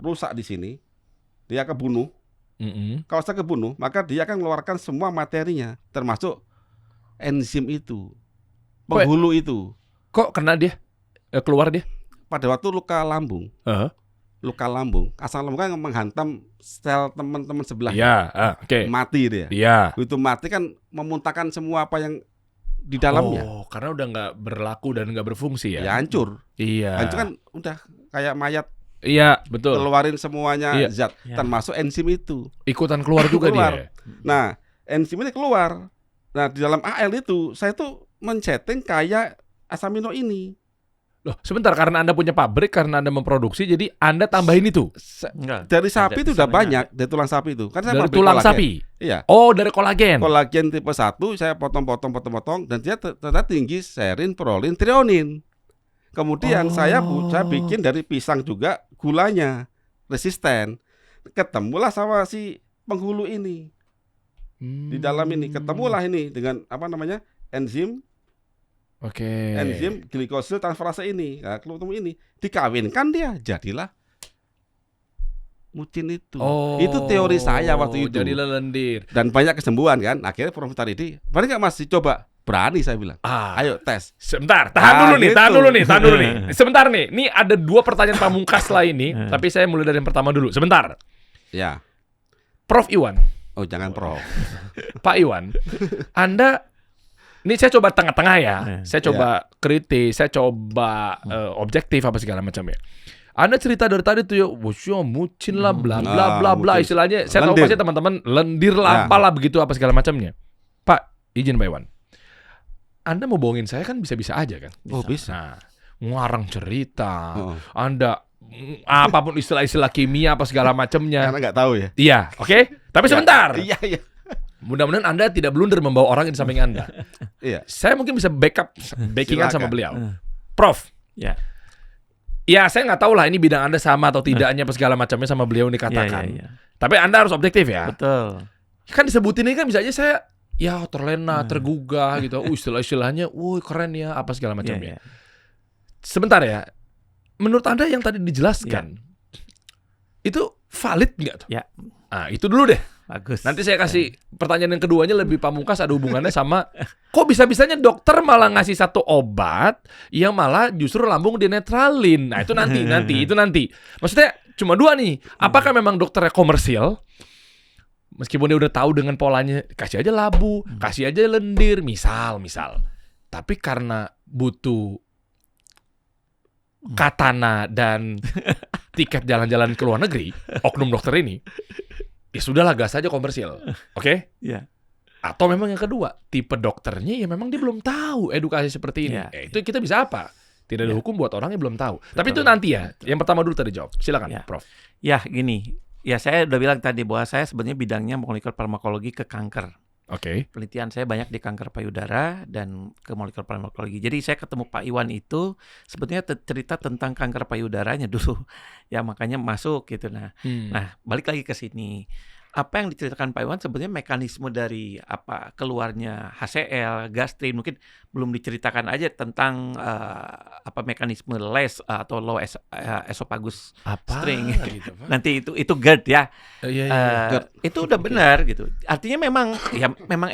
rusak di sini, dia kebunuh. Mm-mm. Kalau saya kebunuh, maka dia akan mengeluarkan semua materinya, termasuk enzim itu, penghulu itu. Kok kena dia? Keluar dia? Pada waktu luka lambung, asam lambung kan menghantam sel teman-teman sebelah, Iya, oke. mati dia. Iya. Begitu mati kan memuntahkan semua apa yang di dalamnya. Oh, karena udah nggak berlaku dan nggak berfungsi ya? Ya hancur. Iya. Hancur kan udah kayak mayat, Iya, betul. keluarin semuanya Iya. zat, Iya. termasuk enzim itu. Ikutan keluar juga Keluar. dia. Nah, enzim ini keluar. Nah, di dalam AL itu saya tuh men-setting kayak asam amino ini. Loh, sebentar, karena Anda punya pabrik, karena Anda memproduksi, jadi Anda tambahin itu Enggak. Dari sapi Ada itu udah misalnya banyak, dari tulang sapi itu. Kan saya dari pabrik tulang kolagen. sapi. Iya. Oh, dari kolagen. Kolagen tipe 1 saya potong-potong dan dia ternyata tinggi serin, prolin, trionin. Kemudian saya bikin dari pisang juga gulanya resisten. Ketemulah sama si penghulu ini. Di dalam ini ketemulah ini dengan apa namanya? Enzim Oke. enzim glikosil transferase ini. Nah, ketemu ini dikawinkan dia, jadilah mucin itu. Oh, Itu teori saya waktu itu. Jadi lendir. Dan banyak kesembuhan kan. Akhirnya Prof Taridi, berani nggak Mas coba? Berani saya bilang. Ayo tes. Sebentar, tahan dulu nih. Sebentar nih. Ini ada 2 pertanyaan pamungkas lah ini, tapi saya mulai dari yang pertama dulu. Sebentar. Ya. Prof Iwan, Oh jangan Prof. Pak Iwan, Anda ini saya coba tengah-tengah ya. Saya coba kritis, saya coba objektif apa segala macam ya. Anda cerita dari tadi tuh ya, wusyo mucin lah, bla bla bla bla, mucin. istilahnya saya tahu Lendir. pasti teman-teman lendir lah, Ya. apalah begitu apa segala macamnya. Pak, izin Pak Iwan. Anda mau bohongin saya kan bisa-bisa aja kan? Oh bisa. Nah, ngarang cerita. Oh. Anda apapun istilah-istilah kimia apa segala macamnya. Karena nggak tahu ya. Iya, oke? Tapi sebentar. Iya iya. Mudah-mudahan Anda tidak blunder membawa orang di samping Anda. Iya. Saya mungkin bisa backingan sama Silakan. beliau. Prof. Ya. Ya, saya nggak tahu lah ini bidang Anda sama atau tidaknya apa segala macamnya sama beliau ini katakan. Iya. Tapi Anda harus objektif ya. Betul. Kan disebutin ini kan bisa aja saya ya terlena, tergugah gitu. Istilah-istilahnya, keren ya apa segala macamnya. Iya. Sebentar ya. Menurut Anda yang tadi dijelaskan itu valid nggak tuh? Ya. Nah, itu dulu deh. Bagus. Nanti saya kasih pertanyaan yang keduanya lebih pamungkas, ada hubungannya sama kok bisa-bisanya dokter malah ngasih satu obat yang malah justru lambung dinetralin. Nah, itu nanti. Maksudnya cuma 2 nih. Apakah memang dokternya komersil? Meskipun dia udah tahu dengan polanya, kasih aja labu, kasih aja lendir, misal. Tapi karena butuh katana dan tiket jalan-jalan ke luar negeri, oknum dokter ini, ya sudahlah gas aja komersil. Oke? Iya. Atau memang yang kedua, tipe dokternya ya memang dia belum tahu edukasi seperti ini. Iya. Itu kita bisa apa? Tidak ada hukum buat orang yang belum tahu. Tapi itu Betul. nanti ya. Yang pertama dulu tadi jawab. Silakan, Ya. Prof. Ya, gini. Ya, saya udah bilang tadi bahwa saya sebenarnya bidangnya molekuler farmakologi ke kanker. Oke. Penelitian saya banyak di kanker payudara dan ke molekuler farmakologi. Jadi saya ketemu Pak Iwan itu sebetulnya cerita tentang kanker payudaranya dulu. Ya, makanya masuk gitu. Nah, balik lagi ke sini. Apa yang diceritakan Pak Iwan sebenarnya mekanisme dari apa keluarnya HCl, gastrin mungkin belum diceritakan aja tentang apa mekanisme les atau low esophagus Apa? string. Gitu, Pak? Nanti itu GERD ya. Iya. Itu udah benar gitu. Artinya memang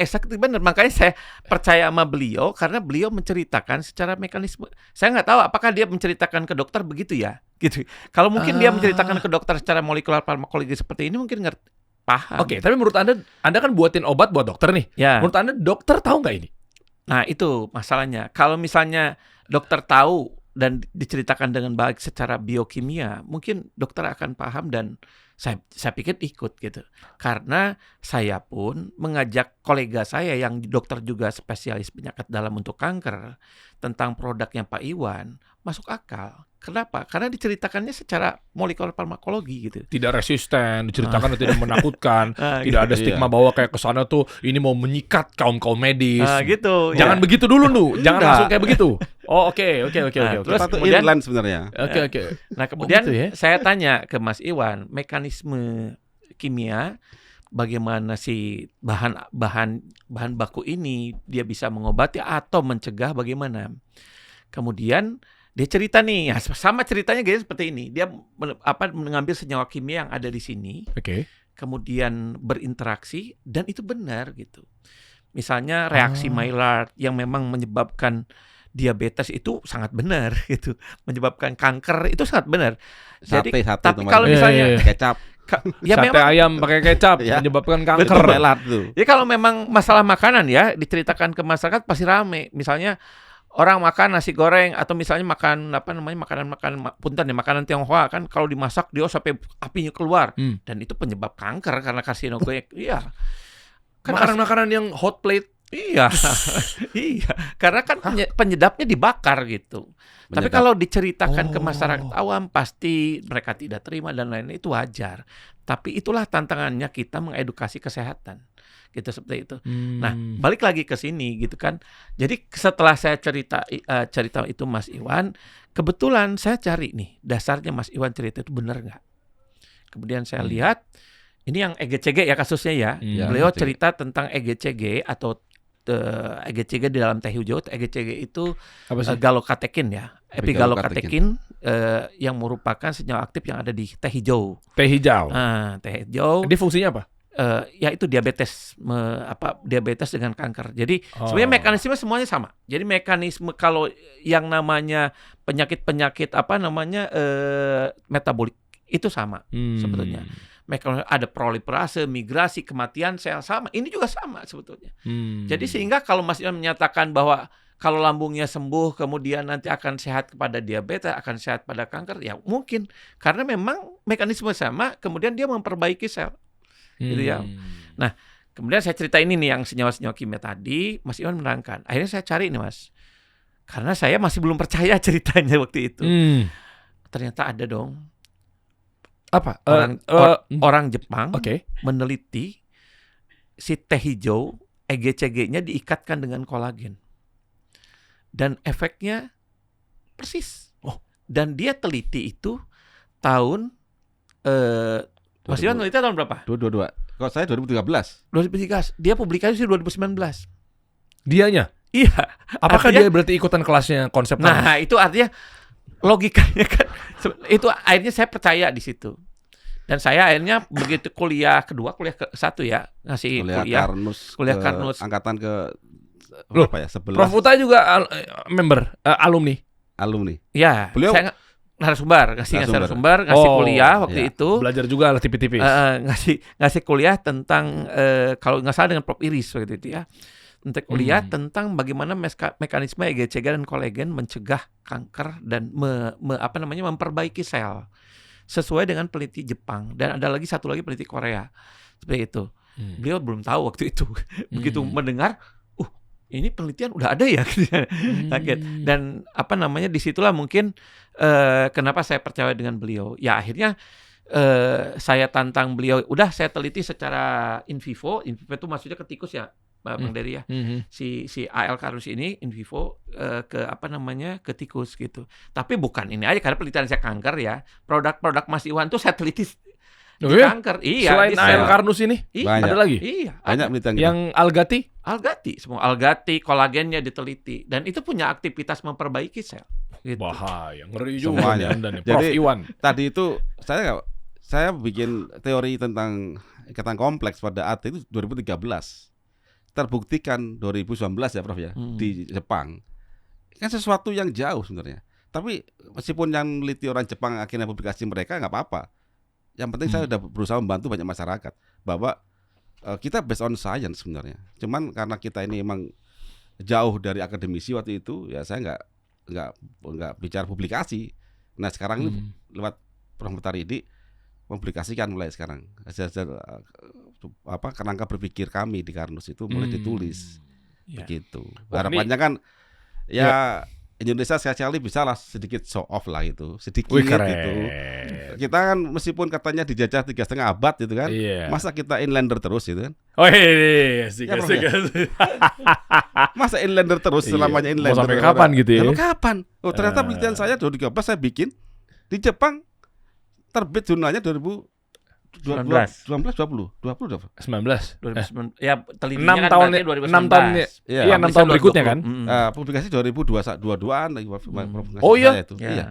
exactly benar. Makanya saya percaya sama beliau karena beliau menceritakan secara mekanisme. Saya nggak tahu apakah dia menceritakan ke dokter begitu ya. Gitu. Kalau mungkin dia menceritakan ke dokter secara molekular farmakologi seperti ini mungkin paham. Oke, tapi menurut Anda kan buatin obat buat dokter nih. Ya. Menurut Anda dokter tahu nggak ini? Nah, itu masalahnya. Kalau misalnya dokter tahu dan diceritakan dengan baik secara biokimia, mungkin dokter akan paham dan saya pikir ikut gitu. Karena saya pun mengajak kolega saya yang dokter juga spesialis penyakit dalam untuk kanker tentang produknya Pak Iwan masuk akal. Kenapa? Karena diceritakannya secara molekuler farmakologi gitu. Tidak resisten, diceritakan tidak menakutkan, tidak gitu. ada stigma bahwa kayak kesana tuh ini mau menyikat kaum medis. Gitu. Jangan ya. begitu dulu jangan Enggak. langsung kayak begitu. Oh, oke. Nah, Terus Terus kemudian kemudian- sebenarnya. Oke. Nah, kemudian gitu ya? saya tanya ke Mas Iwan, mekanisme kimia bagaimana si bahan baku ini dia bisa mengobati atau mencegah bagaimana? Kemudian Dia cerita nih, ya, sama ceritanya guys seperti ini. Dia mengambil senyawa kimia yang ada di sini, Oke. kemudian berinteraksi dan itu benar gitu. Misalnya reaksi Maillard yang memang menyebabkan diabetes itu sangat benar gitu, menyebabkan kanker itu sangat benar. Jadi, Sate tapi itu kalau Iya, misalnya iya. kecap. ya Sate memang ayam pakai kecap Ya. menyebabkan Betul, kanker. Maillard tuh. ya kalau memang masalah makanan ya diceritakan ke masyarakat pasti rame. Misalnya orang makan nasi goreng atau misalnya makan makanan Tionghoa kan kalau dimasak dia sampai apinya keluar dan itu penyebab kanker karena karsinogenik. Iya. Kan Makanan-makanan yang hot plate. iya. Iya, karena kan penyedapnya dibakar gitu. Tapi Penyedap. kalau diceritakan ke Oh. masyarakat awam pasti mereka tidak terima dan lain-lain, itu wajar. Tapi itulah tantangannya kita mengedukasi kesehatan. Gitu seperti itu. Nah, balik lagi ke sini gitu kan. Jadi setelah saya cerita itu Mas Iwan, kebetulan saya cari nih dasarnya Mas Iwan cerita itu benar nggak. Kemudian saya lihat ini yang EGCG ya kasusnya ya. Iya, Beliau EGCG. cerita tentang EGCG atau EGCG di dalam teh hijau. EGCG itu apa sih? galokatekin ya. Epigalokatekin yang merupakan senyawa aktif yang ada di teh hijau. Teh hijau. Nah, teh hijau Dia fungsinya apa? ya itu diabetes diabetes dengan kanker. Jadi sebenarnya mekanisme semuanya sama. Jadi mekanisme kalau yang namanya penyakit metabolik itu sama sebetulnya. Mekanisme ada proliferase, migrasi, kematian sel sama. Ini juga sama sebetulnya. Jadi sehingga kalau Mas Iwan menyatakan bahwa kalau lambungnya sembuh kemudian nanti akan sehat kepada diabetes, akan sehat pada kanker, ya mungkin karena memang mekanisme sama, kemudian dia memperbaiki sel. Gitu ya. Nah, kemudian saya cerita ini nih yang senyawa-senyawa kimia tadi, Mas Iwan menerangkan. Akhirnya saya cari nih Mas. Karena saya masih belum percaya ceritanya waktu itu. Ternyata ada dong. Apa? Orang Jepang Oke. meneliti si teh hijau EGCG-nya diikatkan dengan kolagen. Dan efeknya persis. Dan dia teliti itu tahun Mas Iwan teliti tahun berapa? 2022. Kalau saya 2013. 2013. Dia publikasi 2019. Dianya. Iya. Apakah Artinya- dia berarti ikutan kelasnya konsep kamu? Nah, itu artinya logikanya kan itu akhirnya saya percaya di situ. Dan saya akhirnya begitu kuliah ke-1 ya, ngasih kuliah Kuliah Karnus. angkatan ke Loh, berapa ya? 11 Prof Uta juga member, alumni. alumni. Ya, Beliau- saya narasumber, ngasih Narasumber. ngasih kuliah waktu iya. itu. Belajar juga lah tipis-tipis. Ngasih kuliah tentang kalau nggak salah dengan Prof Iris waktu itu ya. Untuk kuliah tentang bagaimana mekanisme EGCG dan kolagen mencegah kanker dan memperbaiki sel sesuai dengan peneliti Jepang dan ada lagi satu lagi peneliti Korea seperti itu. Beliau belum tahu waktu itu. Begitu mendengar, ini penelitian udah ada ya, kaget. Dan disitulah mungkin kenapa saya percaya dengan beliau. Ya akhirnya saya tantang beliau. Udah saya teliti secara in vivo itu maksudnya ke tikus ya, Bang Dery ya. Si AL Karnus ini in vivo ke tikus gitu. Tapi bukan ini aja karena penelitian saya kanker ya. Produk-produk Mas Iwan tuh saya teliti di kanker. Iya. Selain AL Karnus ini, Banyak. ada lagi? Iya. Banyak penelitian gitu. Yang Algati? Semua algati, kolagennya diteliti dan itu punya aktivitas memperbaiki sel. Gitu. Bahaya, ngeri juga Semuanya. nih Anda nih. Prof Jadi- Iwan. Tadi itu saya bikin teori tentang ikatan kompleks pada AT itu 2013. Terbuktikan 2019 ya Prof ya di Jepang. Kan sesuatu yang jauh sebenarnya. Tapi meskipun yang meneliti orang Jepang akhirnya publikasi mereka nggak apa-apa. Yang penting saya sudah berusaha membantu banyak masyarakat bahwa kita based on science sebenarnya. Cuman karena kita ini emang jauh dari akademisi waktu itu, ya saya nggak bicara publikasi. Nah sekarang ini lewat Prof Mutaridi mempublikasikan mulai sekarang hasil kerangka berpikir kami di Karnus itu mulai ditulis begitu. Harapannya kan ya Indonesia sekali bisa lah sedikit show off lah itu, sedikit Wih, keren. gitu. Kita kan meskipun katanya dijajah 3,5 abad gitu kan, Iya. masa kita inlander terus gitu kan? Oh iya, asik, Ya, Prof, asik, ya? asik. Masa inlander terus Iya. selamanya Mau inlander? sampai kapan gitu ya? Lalu kapan? Oh ternyata penelitian saya 2013 saya bikin di Jepang terbit jurnalnya 2021 19. 20. 19. 2009. Ya, 6 telitinya kan tahun, berarti 6 tahun, 2019. Iya, iya 6 tahun berikutnya kan. Publikasi 2022-an lagi publikasi Oh iya? saya itu. Ya. Iya,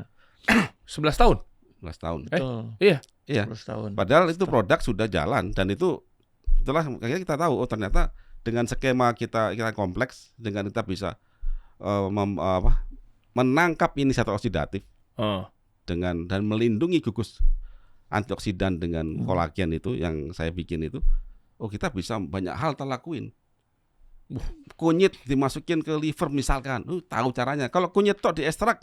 11 tahun. 11 tahun. Betul. Iya. Iya. 11 tahun. Padahal itu produk sudah jalan dan itulah akhirnya kita tahu ternyata dengan skema kita kompleks, dengan kita bisa menangkap inisiator oksidatif dan melindungi gugus antioksidan dengan kolagen itu yang saya bikin itu, kita bisa banyak hal kita lakuin. Kunyit dimasukin ke liver misalkan, tahu caranya. Kalau kunyit tok diekstrak,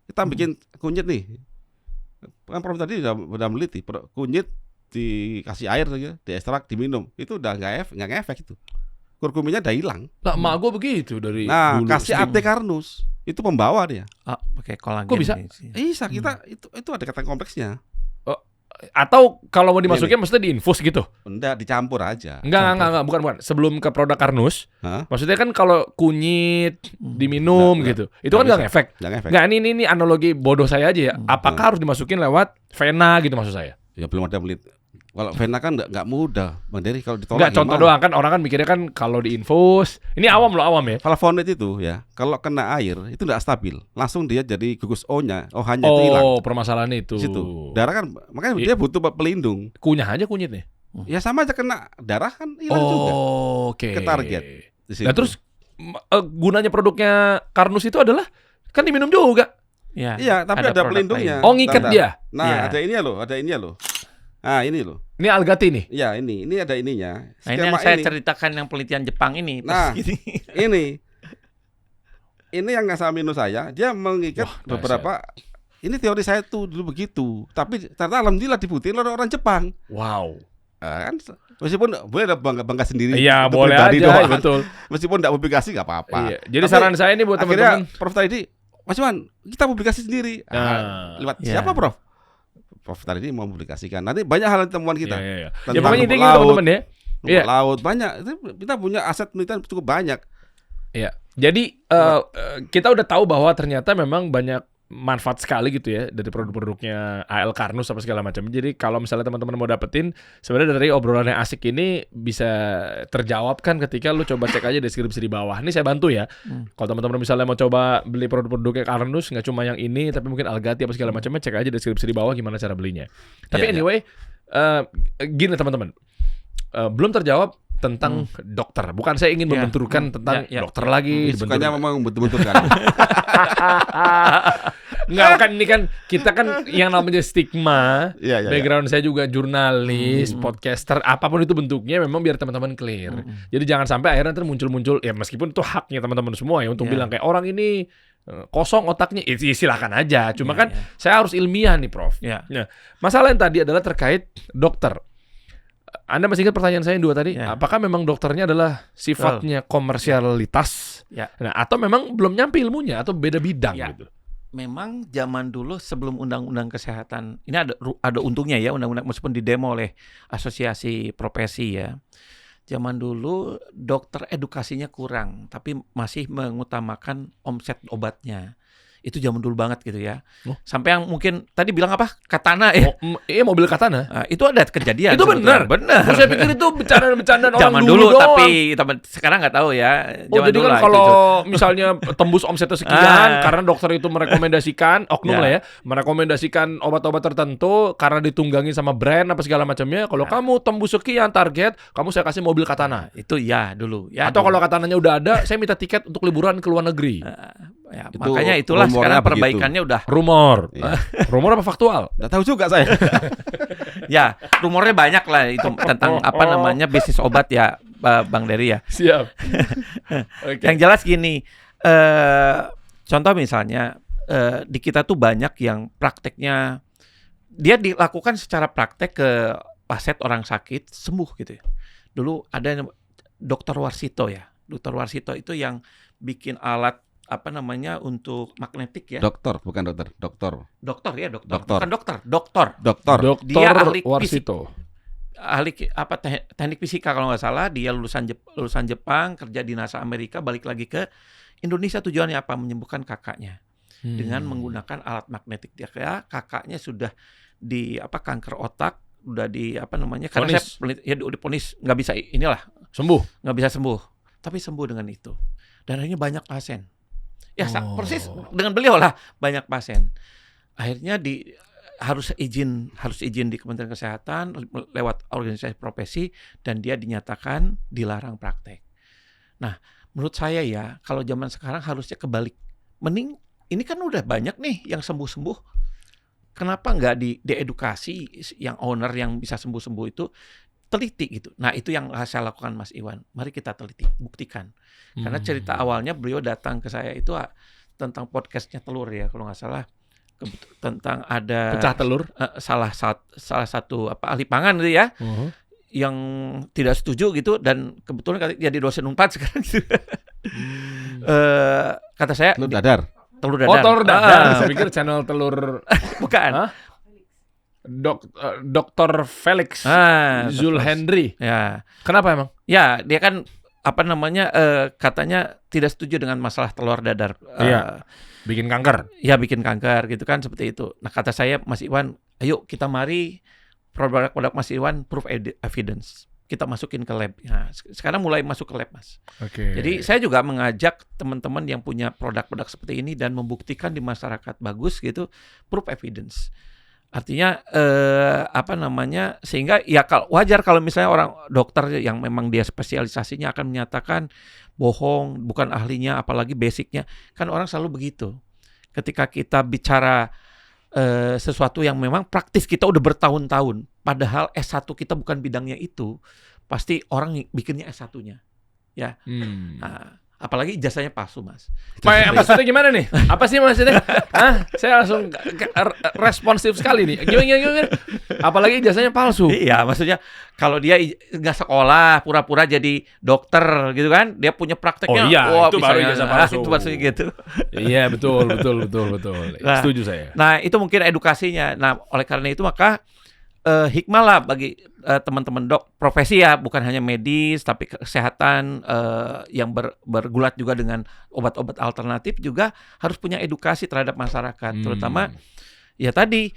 kita bikin kunyit nih, kan Prof tadi udah meliti, kunyit dikasih air saja, diekstrak, diminum, itu udah nggak ngefek itu. Kurkuminnya udah hilang. Nah, emak gue begitu dari Nah, dulu. kasih AT Carnus, itu pembawa dia. Pakai kolagen. Kok bisa? Bisa kita itu ada kata kompleksnya. Atau kalau mau dimasukin maksudnya diinfus gitu? Enggak, dicampur aja. Enggak, bukan. Sebelum ke produk Carnus, Hah? maksudnya kan kalau kunyit diminum Nggak, gitu, itu kan nggak ngefek. Nggak ngefek. Nggak, ini analogi bodoh saya aja ya. Apakah harus dimasukin lewat vena gitu maksud saya? Ya belum ada belit. Kalau vena kan nggak mudah, Bang Dery, kalau ditolak. Nggak, contoh doang kan orang kan mikirnya kan kalau diinfus, ini awam ya. Flavonoid itu ya, kalau kena air itu nggak stabil, langsung dia jadi gugus O-nya itu hilang. Oh, permasalahannya itu. Di situ. Darah kan, makanya dia butuh pelindung. Kunyah aja kunyitnya. Ya sama aja kena darah kan hilang juga. Oke. Ke target. Di situ. Nah terus gunanya produknya Carnus itu adalah kan diminum juga. Ya, iya, tapi ada produk pelindungnya. Oh, ngikat dia. Nah, Iya. ada ininya loh. Nah, ini loh. Ini Algati nih. Ya, ini ada ininya. Nah, ini yang Skema saya ini. ceritakan yang penelitian Jepang ini. Nah, Pas gini. ini yang asal minum saya, dia mengikat Wah, beberapa. Ini teori saya tuh dulu begitu. Tapi ternyata alhamdulillah dibutuhin oleh orang Jepang. Wow. Kan meskipun boleh ada bangga sendiri. Iya, untuk boleh pribadi aja, doang. betul. Meskipun tidak publikasi nggak apa-apa. Iya. Jadi Tapi saran saya ini buat akhirnya teman-teman. Prof tadi, Mas Iwan, kita publikasi sendiri. Nah, Lewat iya. siapa, Prof? Prof tadi mau publikasikan. Nanti banyak hal temuan kita. Iya. Ya Tentang pokoknya rumput intinya gitu, laut, teman-teman ya. rumput Iya. laut banyak. Itu kita punya aset penelitian cukup banyak. Iya. Jadi kita udah tahu bahwa ternyata memang banyak manfaat sekali gitu ya dari produk-produknya AL Carnus apa segala macam. Jadi kalau misalnya teman-teman mau dapetin, sebenarnya dari obrolan yang asik ini bisa terjawab kan ketika lu coba cek aja deskripsi di bawah. Ini saya bantu ya. Kalau teman-teman misalnya mau coba beli produk-produknya Carnus, nggak cuma yang ini, tapi mungkin Algati apa segala macamnya, cek aja deskripsi di bawah gimana cara belinya. Tapi Iya, anyway, gini teman-teman, belum terjawab tentang dokter. Bukan saya ingin membenturkan tentang dokter lagi. Sukanya memang betul-betul kan. Enggak, kan ini kan kita kan yang namanya stigma. Iya. Background saya juga jurnalis, podcaster, apapun itu bentuknya memang biar teman-teman clear. Jadi jangan sampai akhirnya ntar muncul-muncul ya meskipun itu haknya teman-teman semua ya untuk bilang kayak orang ini kosong otaknya, silakan aja. Cuma kan saya harus ilmiah nih, Prof. Ya. Nah, masalah yang tadi adalah terkait dokter. Anda masih ingat pertanyaan saya yang dua tadi? Ya. Apakah memang dokternya adalah sifatnya komersialitas? Ya. Nah, atau memang belum nyampe ilmunya atau beda bidang Ya. gitu? Memang zaman dulu sebelum undang-undang kesehatan ini ada untungnya ya, undang-undang meskipun didemo oleh asosiasi profesi ya. Zaman dulu dokter edukasinya kurang, tapi masih mengutamakan omset obatnya. Itu zaman dulu banget gitu ya. Sampai yang mungkin tadi bilang apa? Katana ya. Mobil katana. Nah, itu ada kejadian. Itu benar. Benar. Saya pikir itu bercandaan orang Zaman dulu dulu doang. tapi sekarang nggak tahu ya. Oh, Zaman jadi dulu kan lah kalau itu. misalnya tembus omsetnya sekian karena dokter itu merekomendasikan oknum Ya. lah ya, merekomendasikan obat-obat tertentu karena ditunggangi sama brand apa segala macamnya. Kalau kamu tembus sekian target, kamu saya kasih mobil katana. Itu ya dulu. Ya, Atau dulu. kalau katananya udah ada, saya minta tiket untuk liburan ke luar negeri. Ya, Itu makanya itulah rumornya sekarang perbaikannya udah Rumor. Iya. Rumor apa faktual? Nggak tahu juga saya. ya rumornya banyak lah itu tentang apa namanya bisnis obat ya Bang Dery ya. Siap. Oke. Yang jelas gini, contoh misalnya di kita tuh banyak yang prakteknya dia dilakukan secara praktek ke pasien orang sakit sembuh gitu ya. Dulu ada Dokter Warsito ya. Dokter Warsito itu yang bikin alat apa namanya untuk magnetik ya. Dokter, bukan dokter. Dokter ya, dokter. Dokter. Bukan dokter, dokter. Dokter. Dia ahli Warsito. Ahli apa teknik fisika kalau nggak salah, dia lulusan Jepang, kerja di NASA Amerika, balik lagi ke Indonesia tujuannya apa? Menyembuhkan kakaknya dengan menggunakan alat magnetik. Dia kakaknya sudah di kanker otak udah di apa namanya? Karena Vonis. saya diponis nggak bisa Sembuh. nggak bisa sembuh, tapi sembuh dengan itu. Dan akhirnya banyak pasien. Ya persis dengan beliau lah banyak pasien. Akhirnya harus izin di Kementerian Kesehatan lewat organisasi profesi dan dia dinyatakan dilarang praktek. Nah, menurut saya ya kalau zaman sekarang harusnya kebalik. Mending ini kan udah banyak nih yang sembuh-sembuh. Kenapa nggak diedukasi yang owner yang bisa sembuh-sembuh itu teliti gitu. Nah, itu yang saya lakukan Mas Iwan. Mari kita teliti, buktikan. Karena cerita awalnya beliau datang ke saya itu tentang podcastnya telur ya kalau nggak salah. Tentang ada Pecah telur. salah satu ahli pangan gitu ya yang tidak setuju gitu dan kebetulan jadi dosen Unpad sekarang gitu. Kata saya Telur dadar. telur Oh, dadar. telur dadar. Saya pikir channel telur Bukan. Dr. Felix Zulhendri. Ya. Kenapa emang? Ya, dia kan katanya tidak setuju dengan masalah telur dadar. Iya. Bikin kanker. Ya bikin kanker gitu kan seperti itu. Nah kata saya Mas Iwan, ayo kita mari produk Mas Iwan proof evidence. Kita masukin ke lab. Nah, sekarang mulai masuk ke lab Mas. Oke. Jadi saya juga mengajak teman-teman yang punya produk-produk seperti ini dan membuktikan di masyarakat bagus gitu proof evidence. Artinya sehingga ya wajar kalau misalnya orang dokter yang memang dia spesialisasinya akan menyatakan bohong, bukan ahlinya, apalagi basicnya. Kan orang selalu begitu. Ketika kita bicara sesuatu yang memang praktis kita udah bertahun-tahun, padahal S1 kita bukan bidangnya itu, pasti orang bikinnya S1-nya. Ya. Nah, apalagi ijazahnya palsu, Mas. Maksudnya gimana nih? Apa sih maksudnya? Saya langsung responsif sekali nih. Gimana? Apalagi ijazahnya palsu. Iya, maksudnya kalau dia nggak sekolah, pura-pura jadi dokter gitu kan, dia punya prakteknya. Oh iya, wah, itu baru misalnya, ijazah palsu. Itu maksudnya gitu. Iya, betul. Nah, Setuju saya. Nah, itu mungkin edukasinya. Nah, oleh karena itu maka hikmah lah bagi teman-teman profesi ya, bukan hanya medis tapi kesehatan yang bergulat juga dengan obat-obat alternatif juga harus punya edukasi terhadap masyarakat, terutama ya tadi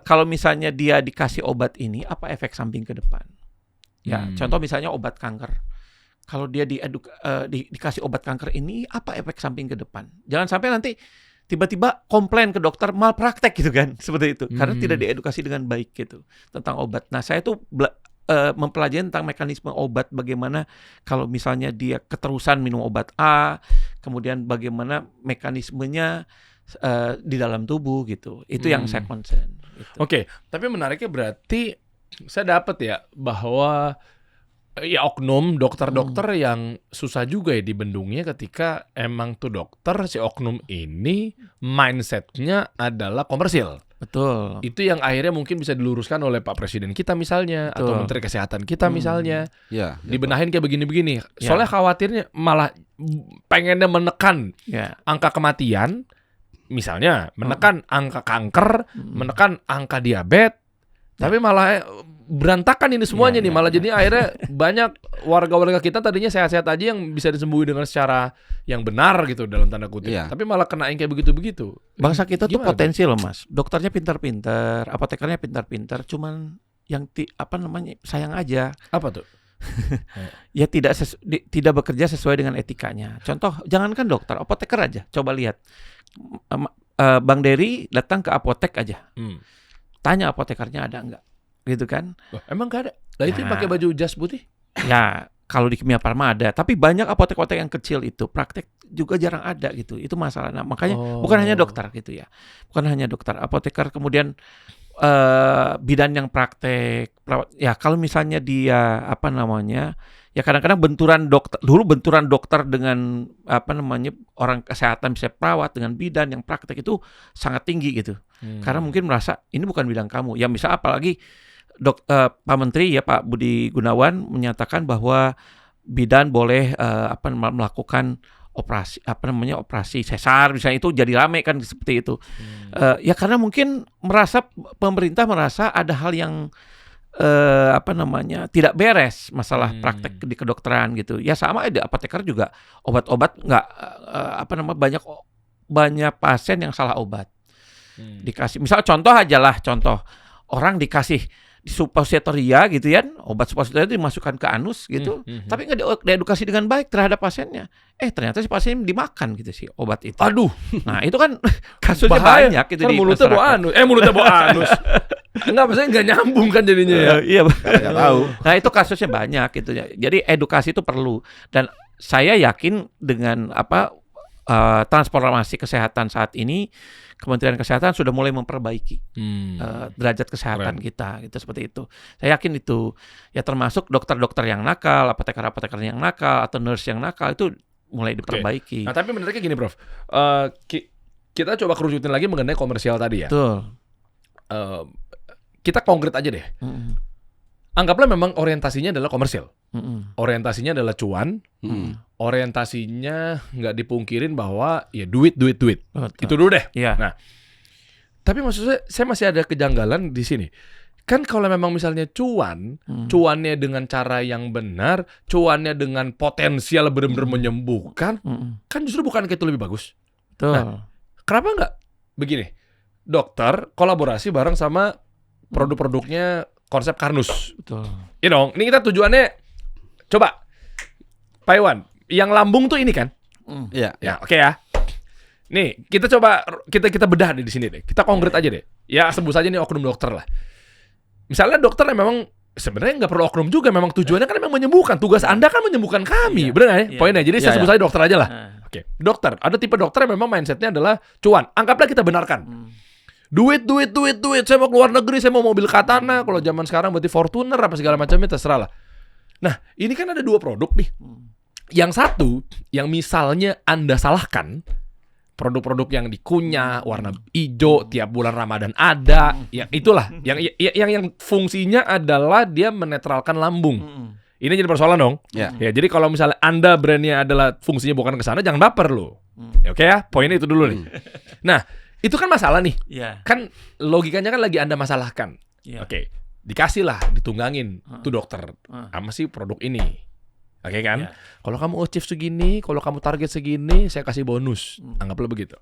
kalau misalnya dia dikasih obat ini apa efek samping ke depan. Ya, contoh misalnya obat kanker. Kalau dia dikasih obat kanker ini apa efek samping ke depan? Jangan sampai nanti tiba-tiba komplain ke dokter malpraktek gitu kan, seperti itu. Karena tidak diedukasi dengan baik gitu tentang obat. Nah, saya tuh mempelajari tentang mekanisme obat, bagaimana kalau misalnya dia keterusan minum obat A, kemudian bagaimana mekanismenya di dalam tubuh gitu. Itu yang saya concern. Gitu. Oke, tapi menariknya berarti saya dapat ya bahwa ya oknum dokter-dokter yang susah juga ya dibendungnya ketika emang tuh dokter si oknum ini mindsetnya adalah komersil. Betul. Itu yang akhirnya mungkin bisa diluruskan oleh Pak Presiden kita misalnya, Betul. atau Menteri Kesehatan kita misalnya, Ya, dibenahin kayak begini-begini. Soalnya khawatirnya malah pengennya menekan angka kematian, misalnya menekan angka kanker, menekan angka diabetes, tapi malah berantakan ini semuanya nih, malah jadi akhirnya banyak warga-warga kita tadinya sehat-sehat aja yang bisa disembuhi dengan secara yang benar gitu dalam tanda kutip, tapi malah kena yang kayak begitu-begitu. Bangsa kita tuh Gimana potensi loh Mas, dokternya pintar-pintar, apotekernya pintar-pintar, cuman yang sayang aja. Apa tuh? Ya tidak bekerja sesuai dengan etikanya. Contoh, jangankan dokter, apoteker aja, coba lihat. Bang Dery datang ke apotek aja, tanya apotekernya ada nggak, gitu kan? Emang gak ada? Lah itu yang pakai baju jas putih? Ya kalau di Kimia Farma ada, tapi banyak apotek-apotek yang kecil itu praktek juga jarang ada gitu. Itu masalah. Nah, makanya bukan hanya dokter gitu ya, bukan hanya dokter, apoteker, kemudian bidan yang praktek, perawat. Ya kalau misalnya dia ya kadang-kadang benturan dokter dengan orang kesehatan, bisa perawat dengan bidan yang praktek itu sangat tinggi gitu. Karena mungkin merasa ini bukan bidang kamu. Ya misal apalagi Pak Menteri ya Pak Budi Gunawan menyatakan bahwa bidan boleh melakukan operasi sesar misalnya, itu jadi rame kan seperti itu. Ya karena mungkin pemerintah merasa ada hal yang tidak beres masalah praktek di kedokteran gitu. Ya sama ada apoteker juga, obat-obat banyak pasien yang salah obat. Dikasih misal contoh orang dikasih suppositoria gitu ya, obat suppositoria itu dimasukkan ke anus gitu, tapi nggak diedukasi dengan baik terhadap pasiennya. Ternyata si pasien dimakan gitu si obat itu. Aduh, Nah itu kan kasusnya bahaya. banyak gitu Kan di mulutnya bawa masyarakat. anus. Mulutnya bawa anus. Enggak, maksudnya nggak nyambung kan jadinya ya. Iya. Nggak tahu. Nah itu kasusnya banyak gitu ya. Jadi edukasi itu perlu, dan saya yakin dengan transformasi kesehatan saat ini, Kementerian Kesehatan sudah mulai memperbaiki derajat kesehatan kita, gitu seperti itu. Saya yakin itu ya, termasuk dokter-dokter yang nakal, apoteker-apoteker yang nakal, atau nurse yang nakal itu mulai diperbaiki. Nah, tapi menariknya gini, Prof. Kita coba kerucutin lagi mengenai komersial tadi ya. Betul. Kita konkret aja deh. Anggaplah memang orientasinya adalah komersial. Orientasinya adalah cuan. Orientasinya nggak dipungkirin bahwa ya duit. Betul. Itu dulu deh. Iya. Nah, tapi maksudnya saya masih ada kejanggalan di sini. Kan kalau memang misalnya cuannya dengan cara yang benar, cuannya dengan potensial benar-benar menyembuhkan, kan justru bukan itu lebih bagus. Betul. Nah, kenapa nggak begini? Dokter kolaborasi bareng sama produk-produknya konsep Karnus. Betul. Iya dong. Ini kita tujuannya, coba Pak Iwan, yang lambung tuh ini kan? Iya. Ya, oke ya. Nih, kita coba kita bedah di sini deh. Kita konkret aja deh. Ya, sebut saja nih oknum dokter lah. Misalnya dokter yang memang sebenarnya nggak perlu oknum juga, memang tujuannya kan memang menyembuhkan. Tugas Anda kan menyembuhkan kami, benar nggak ya? Iya. Poinnya. Jadi saya sebut saja dokter aja lah. Nah. Oke, dokter. Ada tipe dokter yang memang mindsetnya adalah cuan. Anggaplah kita benarkan. Duit. Saya mau keluar negeri, saya mau mobil Katana. Kalau zaman sekarang berarti Fortuner apa segala macamnya, terserah lah. Nah, ini kan ada dua produk nih. Yang satu, yang misalnya Anda salahkan, produk-produk yang dikunyah warna hijau tiap bulan Ramadan ada, ya itulah yang fungsinya adalah dia menetralkan lambung. Ini jadi persoalan dong. Ya. Ya, jadi kalau misalnya Anda brandnya adalah fungsinya bukan ke sana, jangan baper lo. Ya, oke ya, poinnya itu dulu nih. Nah, itu kan masalah nih. Iya. Kan logikanya kan lagi Anda masalahkan. Iya. Oke, dikasih lah, ditunggangin tuh dokter sama si produk ini. Oke kan? Iya. Kalau kamu achieve segini, kalau kamu target segini, saya kasih bonus. Anggaplah begitu.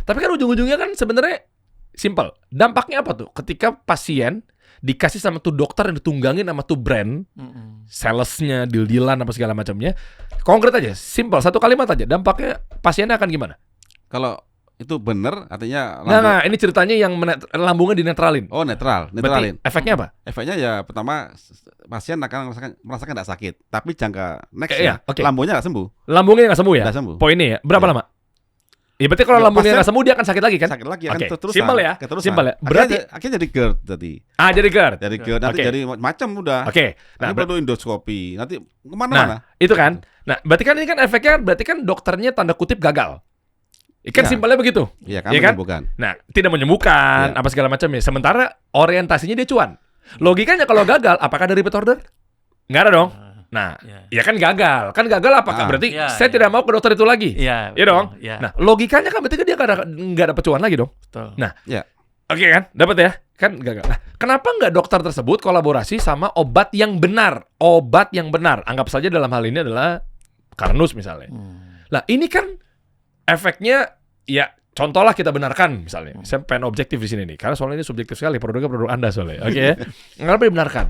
Tapi kan ujung-ujungnya kan sebenarnya simple. Dampaknya apa tuh? Ketika pasien dikasih sama tuh dokter yang ditunggangin sama tuh brand, salesnya, deal-dealan apa segala macamnya. Konkret aja, simple, satu kalimat aja. Dampaknya pasiennya akan gimana? Kalau itu benar, artinya Nah, ini ceritanya yang lambungnya dinetralin. Oh, netralin. Berarti efeknya apa? Efeknya ya pertama pasien akan merasakan tidak sakit, tapi jangka next Iya, oke. lambungnya nggak sembuh. Lambungnya nggak sembuh ya? Nggak sembuh. Poinnya ya? Berapa Iya. lama? Ya berarti kalau Ya, lambungnya pasien- nggak sembuh dia akan sakit lagi kan? Sakit lagi akan Oke, terus. simpel ya? Simpel ya? Berarti akhirnya jadi GERD tadi. jadi GERD. Jadi GERD nanti Oke. jadi macam udah. Oke. Nanti Nah, perlu endoskopi. Nanti kemana-mana. itu kan. Nah, berarti kan ini kan efeknya berarti kan dokternya tanda kutip gagal. Ikan Ya. simpelnya begitu. Iya kan, Iya kan? bukan. Nah, tidak menyembuhkan Iya. apa segala macam ya. Sementara orientasinya dia cuan. Logikanya kalau gagal, apakah ada repeat order? Nggak ada dong. Nah, ya kan gagal. Kan gagal apakah berarti Iya, saya iya. tidak mau ke dokter itu lagi? Iya. Iya dong. Iya. Nah, logikanya kan berarti kan dia nggak dapat cuan lagi dong. Betul. Nah, Ya. oke kan? Dapat ya? Kan gagal. Nah, kenapa nggak dokter tersebut kolaborasi sama obat yang benar? Obat yang benar. Anggap saja dalam hal ini adalah Karnus misalnya. Lah, ini kan efeknya ya contohlah kita benarkan misalnya. Saya pengen objektif di sini nih karena soalnya ini subjektif sekali, produknya produk Anda soalnya. Oke ya. Kenapa dibenarkan?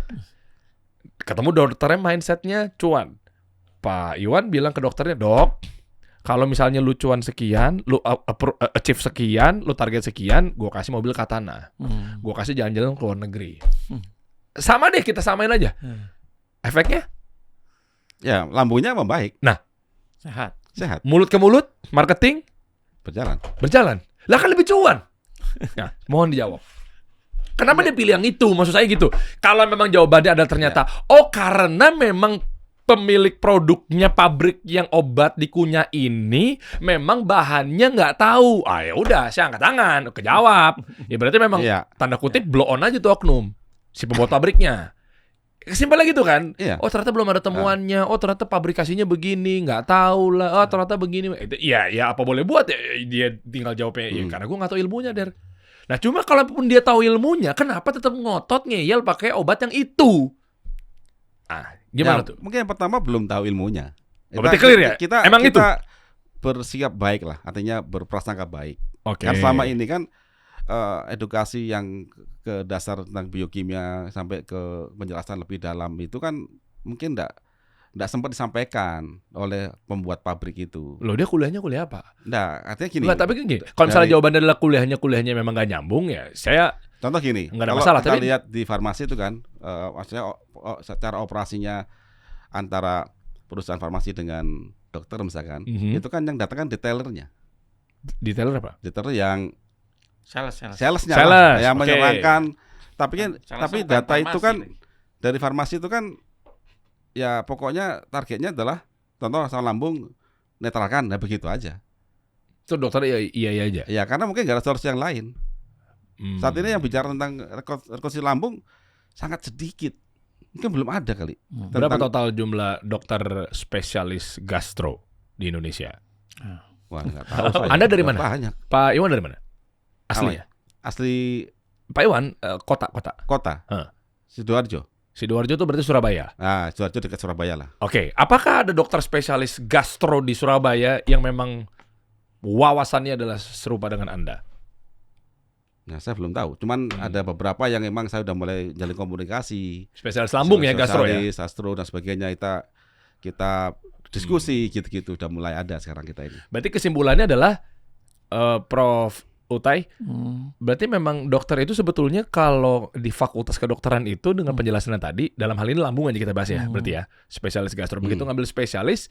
Ketemu dokternya mindsetnya cuan. Pak Iwan bilang ke dokternya, "Dok, kalau misalnya lu cuan sekian, lu achieve sekian, lu target sekian, gua kasih mobil Katana. Gua kasih jalan-jalan ke luar negeri." Sama deh, kita samain aja. Efeknya Ya, lambungnya membaik, Sehat. sehat, mulut ke mulut, marketing berjalan. berjalan. Lah kan lebih cuan. Nah, mohon dijawab. Kenapa dia pilih yang itu? Maksud saya gitu. Kalau memang jawabannya adalah ternyata, oh karena memang pemilik produknya, pabrik yang obat dikunyah ini memang bahannya nggak tahu. Ah ya udah, saya angkat tangan, kejawab. Ya berarti memang Iya. tanda kutip blow on aja tuh oknum si pembuat pabriknya. Simpelnya gitu kan? Iya. Oh ternyata belum ada temuannya. Oh ternyata pabrikasinya begini, nggak tahu lah. Oh ternyata begini. Iya, ya apa boleh buat ya? Dia tinggal jawabnya. Ya karena gue nggak tahu ilmunya, Der. Nah cuma kalaupun dia tahu ilmunya, kenapa tetap ngotot ngeyel pakai obat yang itu? Ah, gimana Ya, tuh? Mungkin yang pertama belum tahu ilmunya. Oh, berarti clear ya? Kita, Emang kita bersiap baik lah, artinya berprasangka baik. Oke. Kan selama ini kan edukasi yang ke dasar tentang biokimia sampai ke penjelasan lebih dalam itu kan mungkin enggak sempat disampaikan oleh pembuat pabrik itu. Loh, dia kuliahnya kuliah apa? Nah, artinya gini. Nggak, tapi kan gini, kalau misalnya jawabannya adalah kuliahnya memang nggak nyambung, ya saya Contoh gini, nggak ada kalau masalah, kita tapi lihat di farmasi itu kan, maksudnya secara operasinya antara perusahaan farmasi dengan dokter misalkan, itu kan yang datang kan detailernya. detailer apa? Detailer yang Salesnya salesnya Sales, lah, yang oke. menyerangkan. Tapi kan, Salesnya tapi bukan data itu farmasi kan lagi. dari farmasi itu kan, ya pokoknya targetnya adalah contoh asam lambung netralkan, nah begitu aja. Itu dokter iya aja. Ya karena mungkin nggak ada solusi yang lain. Saat ini yang bicara tentang rekonstruksi lambung sangat sedikit, mungkin belum ada kali. Berapa Tentang- total jumlah dokter spesialis gastro di Indonesia? Wah, nggak tahu saya. Anda dari mana? Banyak. Pak Iwan dari mana? Asli ya? Asli Pak Iwan kota. kota. Hah. Sidoarjo. Sidoarjo itu berarti Surabaya. Nah, Sidoarjo dekat Surabaya lah. Oke, apakah ada dokter spesialis gastro di Surabaya yang memang wawasannya adalah serupa dengan Anda? Nah, saya belum tahu. Cuman ada beberapa yang emang saya udah mulai jalin komunikasi. Spesialis lambung ya, gastro ya? Spesialis, gastro dan sebagainya. Kita diskusi gitu-gitu. Udah mulai ada sekarang kita ini. Berarti kesimpulannya adalah Prof. Utai, Hmm. berarti memang dokter itu sebetulnya kalau di fakultas kedokteran itu dengan penjelasannya tadi, dalam hal ini lambung aja kita bahas ya, berarti ya, spesialis gastro. Begitu ngambil spesialis,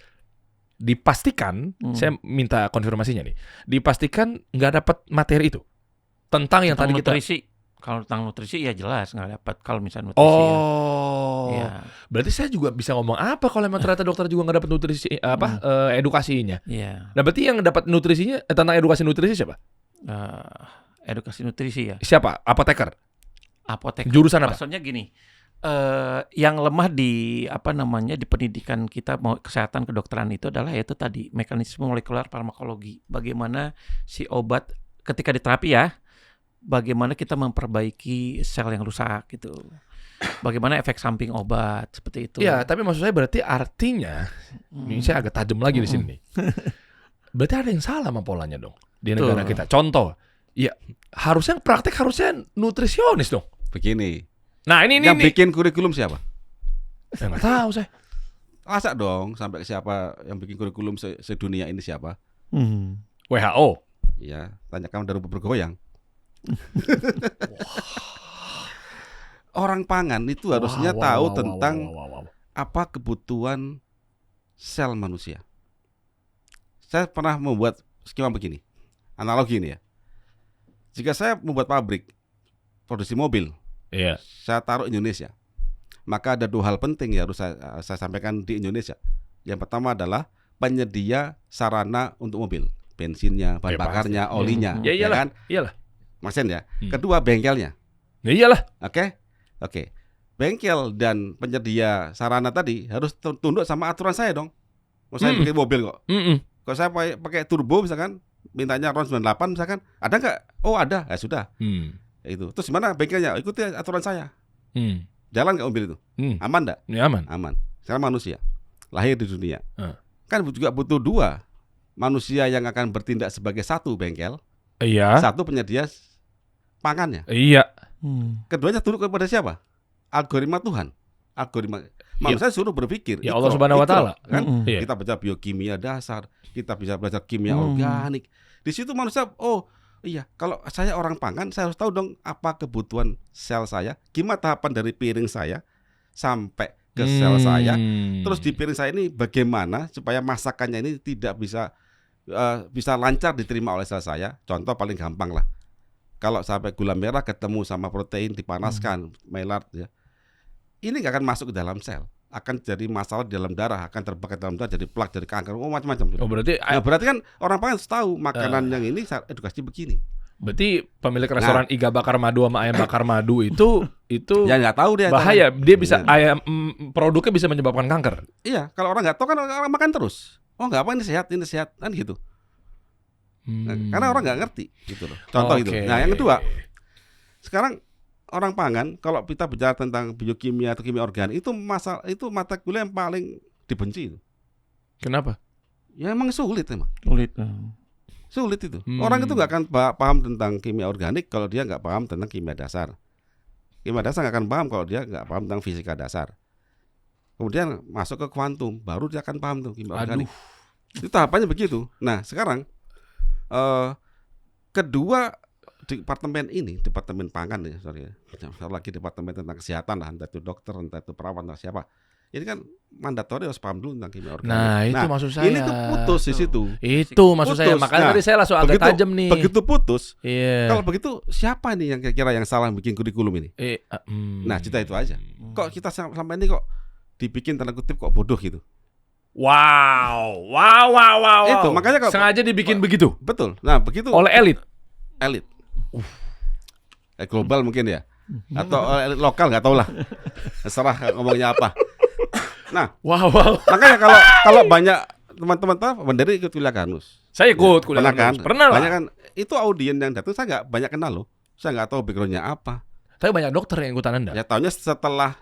dipastikan, saya minta konfirmasinya nih, dipastikan nggak dapat materi itu tentang yang tadi kita. nutrisi. Kalau tentang nutrisi ya jelas nggak dapat. Kalau misalnya nutrisi Oh, ya. berarti saya juga bisa ngomong apa kalau emang ternyata dokter juga nggak dapat nutrisi edukasinya. Iya. Nah, berarti yang dapat nutrisinya tentang edukasi nutrisi siapa? Edukasi nutrisi ya. Siapa? Apoteker. Apotek. Jurusan apa? Maksudnya gini, yang lemah di di pendidikan kita mau kesehatan kedokteran itu adalah yaitu tadi mekanisme molekular farmakologi. Bagaimana si obat ketika diterapi ya, bagaimana kita memperbaiki sel yang rusak gitu. Bagaimana efek samping obat seperti itu. Ya, tapi maksud saya berarti artinya, ini saya agak tajam lagi di sini nih. Berarti ada yang salah sama polanya dong di negara Betul. kita. Contoh, ya harusnya praktek harusnya nutrisionis dong. Begini. Nah ini Yang bikin kurikulum siapa? Ya, nggak tahu saya. Masa dong sampai siapa yang bikin kurikulum sedunia ini siapa? WHO. Ya, tanyakan dari bergoyang. Orang pangan itu harusnya tahu tentang apa kebutuhan sel manusia. Saya pernah membuat skema begini, analogi ini ya. Jika saya membuat pabrik produksi mobil, Iya. saya taruh Indonesia, maka ada dua hal penting yang harus saya sampaikan di Indonesia. Yang pertama adalah penyedia sarana untuk mobil, bensinnya, bahan Ya, bakarnya, olinya, Ya iyalah. kan? Iyalah. Maksudnya ya. Kedua, bengkelnya. Ya iyalah. Oke. Bengkel dan penyedia sarana tadi harus tunduk sama aturan saya dong. Mau saya bikin mobil kok. Kalau saya pakai turbo misalkan, mintanya RON 98 misalkan, ada nggak? Oh ada, ya sudah. Itu. Terus gimana bengkelnya? Ikuti aturan saya. Jalan nggak mobil itu? Aman nggak? Ya aman. Aman. Sekarang manusia lahir di dunia, Ah. kan juga butuh dua manusia yang akan bertindak sebagai satu bengkel, Iya. satu penyedia pangannya. Iya. Keduanya tunduk kepada siapa? Algoritma Tuhan. Algoritma manusia suruh berpikir. Ya Allah Subhanahu wa Ta'ala. Kan? Iya. Kita baca biokimia dasar, kita bisa belajar kimia Hmm. organik. Di situ manusia, oh iya, kalau saya orang pangan, saya harus tahu dong apa kebutuhan sel saya, gimana tahapan dari piring saya sampai ke sel saya. Terus di piring saya ini bagaimana supaya masakannya ini tidak bisa lancar diterima oleh sel saya. Contoh paling gampang lah. Kalau sampai gula merah ketemu sama protein dipanaskan, Maillard ya. Ini nggak akan masuk ke dalam sel, akan jadi masalah di dalam darah, akan terbakar dalam darah, jadi plak, jadi kanker, macam-macam. Oh berarti Nah, berarti kan orang pangan harus tahu makanan yang ini edukasi begini. berarti pemilik restoran iga bakar madu sama ayam bakar madu itu Ya nggak tahu dia. bahaya. Dia bisa Iya. produknya bisa menyebabkan kanker. Iya, kalau orang nggak tahu kan orang makan terus. Oh nggak apa ini sehat kan gitu. Nah, karena orang nggak ngerti gitu loh. Contoh itu. Nah yang kedua, sekarang orang pangan kalau kita bicara tentang biokimia atau kimia organik itu mata kuliah yang paling dibenci itu. Kenapa? Ya emang sulit emang. Sulit itu. Orang itu nggak akan paham tentang kimia organik kalau dia nggak paham tentang kimia dasar. kimia dasar nggak akan paham kalau dia nggak paham tentang fisika dasar. Kemudian masuk ke kuantum, baru dia akan paham tuh kimia organik. Itu tahapannya begitu. Nah sekarang kedua departemen ini, departemen pangan ya, lagi departemen tentang kesehatan lah, entah itu dokter, entah itu perawat, entah siapa. Ini kan mandatori harus paham dulu tentang kimia organik. Nah, itu maksud saya. Ini tuh putus di situ. Itu maksud saya. Putus. Makanya Nah, tadi saya langsung agak tajam nih. Begitu putus. Iya. Kalau begitu siapa nih yang kira-kira yang salah bikin kurikulum ini? Nah, cerita itu aja. Kok kita selama ini kok dibikin tanda kutip kok bodoh gitu? Wow. Itu makanya kalau sengaja dibikin begitu. betul. Nah, begitu Oleh elit. Global mungkin ya. Atau elit lokal nggak tahu lah. Terserah ngomongnya apa. Nah, Wow. makanya kalau banyak teman-teman tahu Benderi ikut kuliah Karnus. Saya ikut kuliah Pernah kan? Karnus. Pernah lah. Banyak kan? Itu audien yang datang saya nggak banyak kenal loh. Saya nggak tahu backgroundnya apa. Tapi banyak dokter yang ikutan Anda. Ya tahunya setelah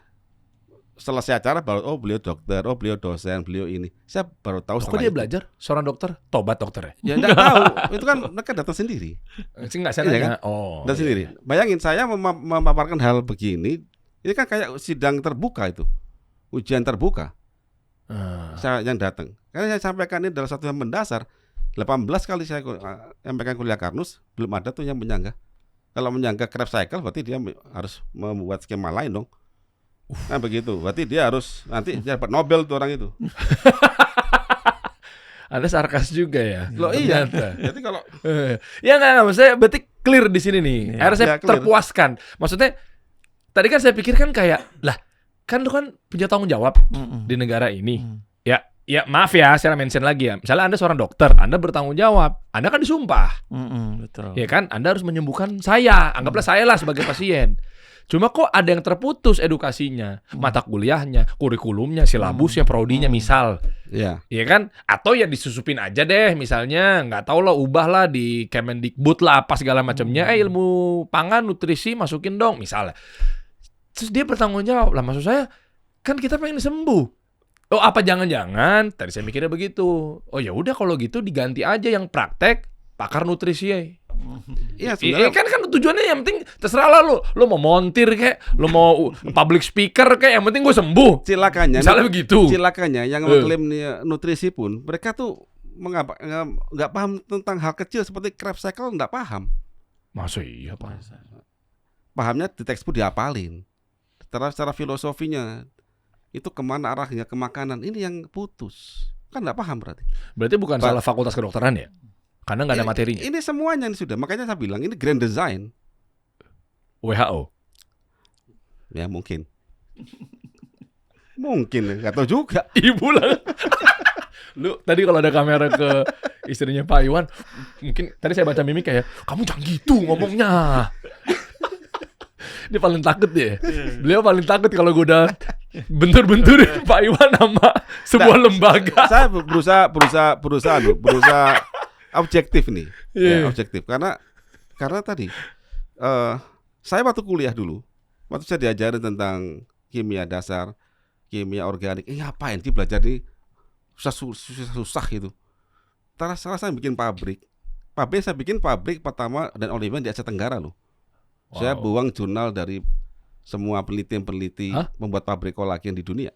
selesai acara baru beliau dokter, beliau dosen, beliau ini. Saya baru tahu Kok setelah dia itu. belajar? Seorang dokter? Tobat dokter ya? Ya enggak tahu. Itu kan mereka datang sendiri. Enggak, saya Iya nanya. kan? Oh. Dan sendiri. Bayangin saya memaparkan hal begini. Ini kan kayak sidang terbuka itu. Ujian terbuka. Saya yang datang. Karena saya sampaikan ini adalah satu yang mendasar. 18 kali saya sampaikan kuliah Karnus, belum ada tuh yang menyanggah. Kalau menyanggah Krebs cycle berarti dia harus membuat skema lain dong. Nah begitu. Berarti dia harus nanti dia dapat Nobel tuh orang itu. Anda sarkas juga ya. Loh iya. Ternyata. Jadi kalau Ya enggak, maksudnya berarti clear di sini nih. Iya. Akhirnya saya Ya, clear. terpuaskan. Maksudnya tadi kan saya pikirkan kayak, lah kan lu kan punya tanggung jawab di negara ini. Ya maaf ya, saya mention lagi ya. Misalnya Anda seorang dokter, Anda bertanggung jawab. Anda kan disumpah. Betul. Ya kan? Anda harus menyembuhkan saya. Anggaplah saya lah sebagai pasien. Cuma kok ada yang terputus edukasinya, mata kuliahnya, kurikulumnya, silabusnya, prodinya misal. ya. Iya kan? Atau ya disusupin aja deh, misalnya nggak tahu lah, ubah lah di Kemendikbud lah apa segala macamnya. Ilmu pangan, nutrisi masukin dong, misalnya. Terus dia bertanggung jawab lah. Maksud saya, kan kita pengen sembuh. Oh apa jangan-jangan? Tadi saya mikirnya begitu. Oh ya udah kalau gitu diganti aja yang praktek pakar nutrisi ya. Iya Iya sebenarnya kan tujuannya yang penting terserah lah lu mau montir kayak, lu mau public speaker kayak, yang penting gue sembuh. cilakannya. Misalnya begitu. Cilakannya yang mengklaim nutrisi pun mereka tuh nggak paham tentang hal kecil seperti Krebs cycle, nggak paham. Masa iya Pak? Pahamnya di textbook diapalin. Secara filosofinya itu kemana arahnya ke makanan ini yang putus. Kan nggak paham berarti. Berarti bukan salah fakultas kedokteran ya? Karena nggak ada materinya. Ini semuanya ini sudah. Makanya saya bilang ini grand design. WHO. Ya mungkin. Mungkin nggak tahu juga. Ibu lah. Lu tadi kalau ada kamera ke istrinya Pak Iwan, mungkin tadi saya baca mimik kayak, kamu jangan gitu ngomongnya. Dia paling takut ya. Beliau paling takut kalau gue udah bentur-benturin Pak Iwan sama sebuah lembaga. Saya berusaha objektif nih. Iya. Ya, objektif karena tadi saya waktu kuliah dulu, waktu saya diajarin tentang kimia dasar, kimia organik, ngapain sih belajar ini susah gitu. Terus saya bikin pabrik. Saya bikin pabrik pertama dan only di Asia Tenggara loh. Wow. Saya buang jurnal dari semua peneliti membuat pabrik kolagen di dunia.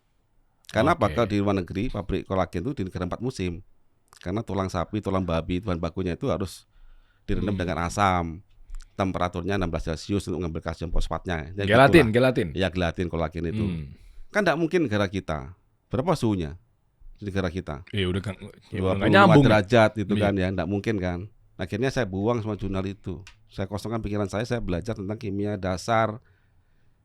Karena Oke. bakal di luar negeri pabrik kolagen itu di negara 4 musim. Karena tulang sapi, tulang babi, bahan bakunya itu harus direndam dengan asam. Temperaturnya 16 Celcius untuk mengambil kalsium fosfatnya. Ya, Gelatin. Ya gelatin kolagen itu. Kan tidak mungkin negara kita. Berapa suhunya di negara kita? Iya udah kan, 25 nyambung. derajat itu Iya. kan ya, tidak mungkin kan. Akhirnya saya buang semua jurnal itu. Saya kosongkan pikiran saya belajar tentang kimia dasar,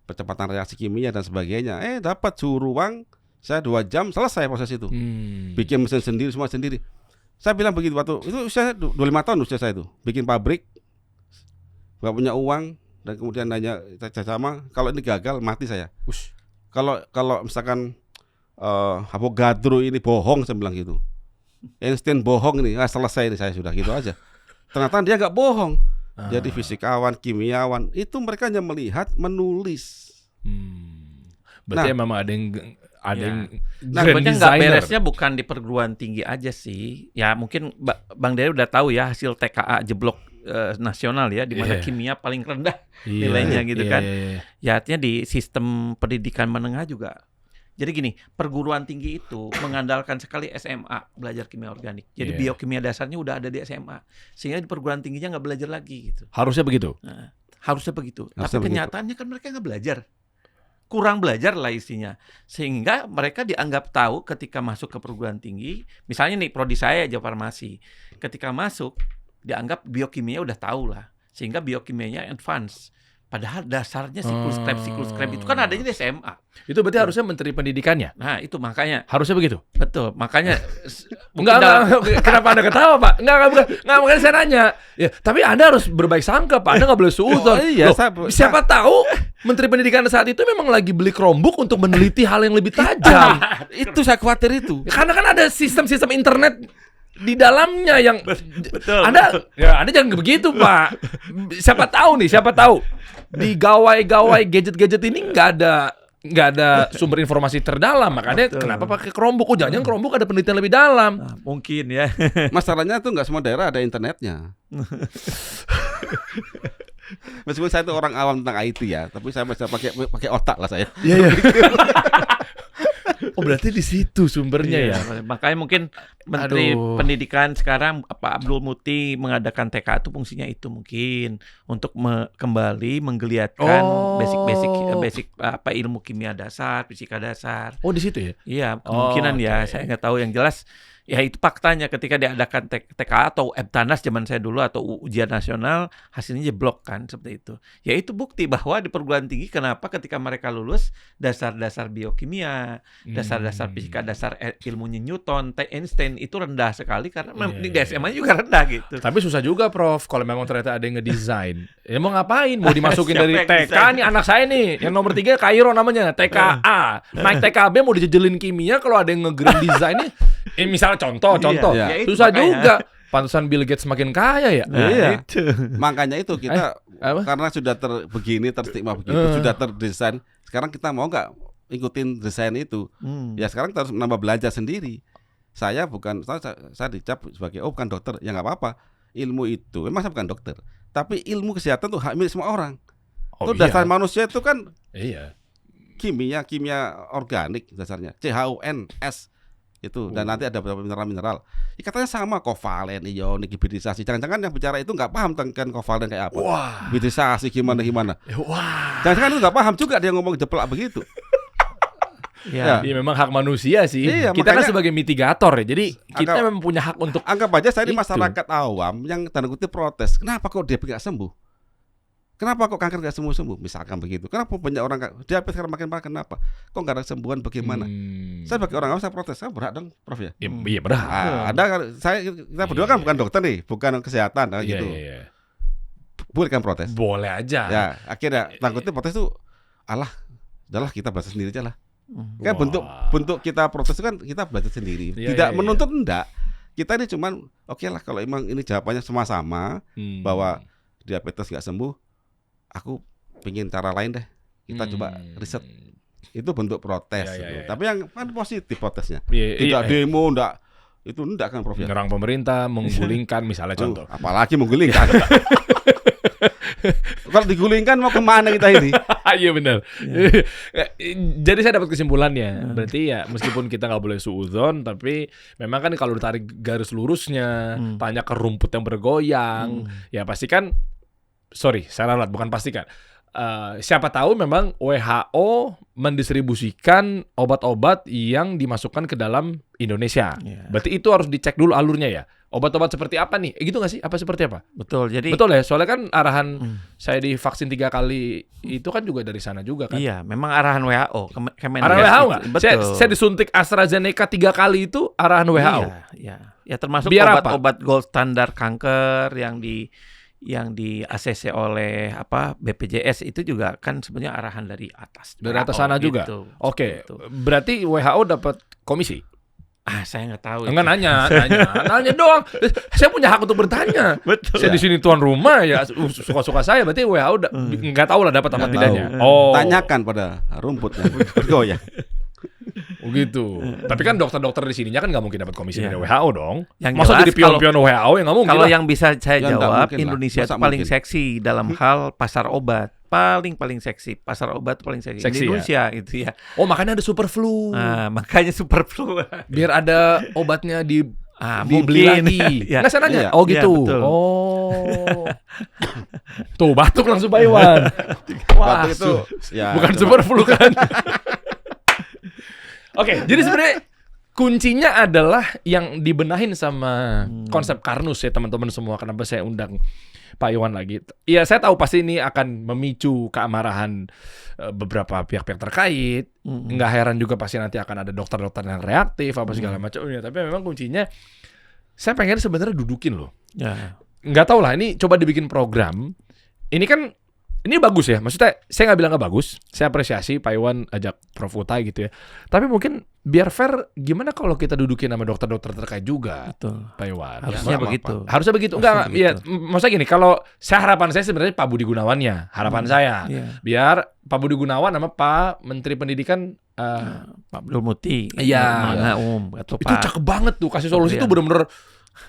percepatan reaksi kimia dan sebagainya. Dapat suhu ruang, saya 2 jam selesai proses itu. Bikin mesin sendiri, semua sendiri. Saya bilang begitu waktu itu usia 25 tahun usia saya itu. Bikin pabrik, gak punya uang, dan kemudian nanya sama, kalau ini gagal mati saya. Kalau misalkan Avogadro ini bohong, saya bilang gitu. Einstein bohong ini, selesai ini saya sudah gitu aja. Ternyata dia nggak bohong. Jadi fisikawan, kimiawan itu mereka hanya melihat, menulis. Berarti memang ada yang grand sebenarnya nggak designer. beresnya bukan di perguruan tinggi aja sih. Ya mungkin Bang Dery udah tahu ya hasil TKA jeblok nasional ya, di mana Iya. kimia paling rendah Iya, nilainya gitu kan. iya. Ya artinya di sistem pendidikan menengah juga. Jadi gini, perguruan tinggi itu mengandalkan sekali SMA, belajar kimia organik. Jadi Iya. biokimia dasarnya udah ada di SMA, sehingga di perguruan tingginya nggak belajar lagi gitu. Harusnya begitu. Nah, harusnya begitu. Harusnya Tapi begitu. kenyataannya kan mereka nggak belajar. Kurang belajar lah isinya. Sehingga mereka dianggap tahu ketika masuk ke perguruan tinggi. Misalnya nih, prodi saya aja farmasi. Ketika masuk, dianggap biokimia udah tahu lah. Sehingga biokimianya advance. Padahal dasarnya siklus Krebs itu kan adanya di SMA. Itu berarti harusnya Menteri Pendidikannya. Nah itu makanya, Harusnya begitu. betul. Makanya Enggak, kenapa Anda ketawa, Pak? Enggak, makanya saya nanya. Ya, tapi Anda harus berbaik sangka, Pak. Anda nggak boleh suudzon. iya, Loh, saya- siapa tahu Menteri Pendidikan saat itu memang lagi beli Chromebook untuk meneliti hal yang lebih tajam. Itu saya khawatir itu. Karena kan ada sistem-sistem internet di dalamnya yang betul. Anda jangan begitu, Pak. Siapa tahu di gawai-gawai gadget-gadget ini nggak ada sumber informasi terdalam, makanya Betul. kenapa pakai Chromebook? Oh, jangan Chromebook ada penelitian lebih dalam. Nah, mungkin ya. Masalahnya tuh nggak semua daerah ada internetnya. Meskipun saya itu orang awam tentang IT ya, tapi saya bisa pakai otak lah saya. Iya. Oh, berarti di situ sumbernya ya. Iya, makanya mungkin Menteri Aduh. Pendidikan sekarang Pak Abdul Muti mengadakan TK itu fungsinya itu mungkin untuk kembali menggeliatkan Oh. basic apa ilmu kimia dasar, fisika dasar. Oh, di situ ya. Iya, kemungkinan ya. oke. Saya nggak tahu, yang jelas ya itu faktanya ketika diadakan TK atau EBTANAS zaman saya dulu atau ujian nasional hasilnya jeblok kan seperti itu. Ya itu bukti bahwa di perguruan tinggi kenapa ketika mereka lulus dasar-dasar biokimia, dasar-dasar fisika dasar ilmunya Newton, Einstein itu rendah sekali karena Iya, di iya, SMA juga rendah gitu. Tapi susah juga, Prof. Kalau memang ternyata ada yang ngedesain, ya mau ngapain? Mau dimasukin Siapa dari yang TK desain? nih anak saya nih, yang nomor 3 Kairo namanya, TKA. Naik TKB mau dijejelin kimia, kalau ada yang nge-grand design nih, misalnya contoh, Iya, ya itu susah makanya. juga. Pantesan Bill Gates makin kaya ya. Nah, Iya. itu. Makanya itu kita Apa? karena sudah terstigma begitu, sudah terdesain. Sekarang kita mau nggak ikutin desain itu? Ya sekarang kita harus menambah belajar sendiri. Saya dicap sebagai bukan dokter, ya nggak apa-apa. Ilmu itu memang saya bukan dokter, tapi ilmu kesehatan tuh hak milik semua orang. Oh, Itu dasar manusia itu kan Iya. kimia organik dasarnya, CHONS itu, dan nanti ada beberapa mineral. Ya, katanya sama kovalen, ionik, hibridisasi. Jangan-jangan yang bicara itu nggak paham tentang kovalen kayak apa, Wah. hibridisasi gimana. Wah. Jangan-jangan itu nggak paham juga dia ngomong jeplak begitu. Ya. Iya, memang hak manusia sih. Iya, Kita kan makanya- sebagai mitigator ya. Jadi kita Anggap- memang punya hak untuk Anggap aja saya ini Itu. masyarakat awam yang tanda kutip protes. Kenapa kok dia nggak sembuh? Kenapa kok kanker nggak sembuh-sembuh? Misalkan begitu. Kenapa banyak orang diabetes sekarang makin parah? Kenapa? Kok nggak ada kesembuhan? Bagaimana? Saya sebagai orang awam saya protes. Saya berhak dong, Prof ya. Iya, berhak. Ada kan, kita berdua kan bukan dokter nih, bukan kesehatan Iya, gitu. iya. Boleh kan protes? Boleh aja. Ya, akhirnya tanda kutip protes tuh, alah, udahlah kita bahas sendiri aja lah. Kan Wah. bentuk kita protes itu kan kita belajar sendiri. Iya, Tidak iya, menuntut enggak. Kita ini cuman oke lah kalau emang ini jawabannya sama-sama bahwa diabetes nggak sembuh, aku pingin cara lain deh. Kita coba riset. Itu bentuk protes. Iya, iya, gitu. iya. Tapi yang kan positif protesnya. Iya, Tidak iya. demo, enggak kan Prof ya. Nyerang pemerintah, menggulingkan misalnya contoh. Apalagi menggulingkan. Kalau digulingkan mau kemana kita ini? Iya benar. Jadi saya dapat kesimpulannya. Berarti ya meskipun kita nggak boleh suudzon, tapi memang kan kalau ditarik garis lurusnya, tanya ke rumput yang bergoyang, ya pasti kan, sorry, saya ralat, bukan pastikan. Siapa tahu memang WHO mendistribusikan obat-obat yang dimasukkan ke dalam Indonesia. Iya. Berarti itu harus dicek dulu alurnya ya. Obat-obat seperti apa nih? Gitu nggak sih? Apa seperti apa? Betul. Jadi Betul ya, soalnya kan arahan saya divaksin 3 kali itu kan juga dari sana juga kan. iya, memang arahan WHO. Kemenkes Arahan WHO itu. nggak? Betul. Saya disuntik AstraZeneca 3 kali itu arahan WHO. Iya, iya. Ya termasuk Biar apa? obat-obat gold standar kanker yang di ACC oleh BPJS itu juga kan sebenarnya arahan dari atas. Dari atas WHO sana juga. gitu. Oke, Gitu. berarti WHO dapat komisi? Saya nggak tahu. Enggak itu. nanya doang. Saya punya hak untuk bertanya. Betul. Saya di sini tuan rumah ya, suka-suka saya. Berarti WHO nggak tahu lah dapat apa Nggak tidaknya. tahu. Oh, Tanyakan pada rumput yang bergoyang. Oh gitu. Tapi kan dokter-dokter di sininya kan nggak mungkin dapat komisi Iya. dari WHO dong. Yang Masa jelas jadi pion-pion WHO yang nggak mungkin Kalau lah. yang bisa saya Ya, nggak jawab, mungkin lah. Indonesia Masa itu paling mungkin? seksi dalam hal pasar obat. Paling seksi. Pasar obat paling seksi. Seksi, Di Indonesia itu ya. Oh makanya ada super flu. Nah, makanya super flu. Biar ada obatnya dibeli mungkin. lagi. Ya. Nggak sengaja. Iya. Oh Iya, gitu. betul. Oh. Tuh batuk langsung Pak Iwan. Wah, Batuk itu ya, bukan coba. super flu kan? Oke, jadi sebenarnya kuncinya adalah yang dibenahin sama konsep Karnus ya teman-teman semua. Kenapa saya undang Pak Iwan lagi? Iya, saya tahu pasti ini akan memicu keamarahan beberapa pihak-pihak terkait. Nggak heran juga pasti nanti akan ada dokter-dokter yang reaktif apa segala macamnya. Tapi memang kuncinya saya pengen sebenarnya dudukin loh. Ya. Nggak tahu lah, ini coba dibikin program. Ini kan ini bagus ya, maksudnya saya nggak bilang nggak bagus. Saya apresiasi Pak Iwan ajak Prof Uta gitu ya. Tapi mungkin biar fair, gimana kalau kita dudukin sama dokter-dokter terkait juga, Betul. Pak Iwan? Harusnya Ya, begitu. Harusnya begitu. Harusnya Enggak, begitu. ya maksudnya gini, kalau harapan saya sebenarnya Pak Budi Gunawannya, harapan saya. Iya. Biar Pak Budi Gunawan sama Pak Menteri Pendidikan Pak Abdul Muti. Iya. Mangga atau itu Pak. cakep banget tuh, kasih solusi Iya. tuh bener-bener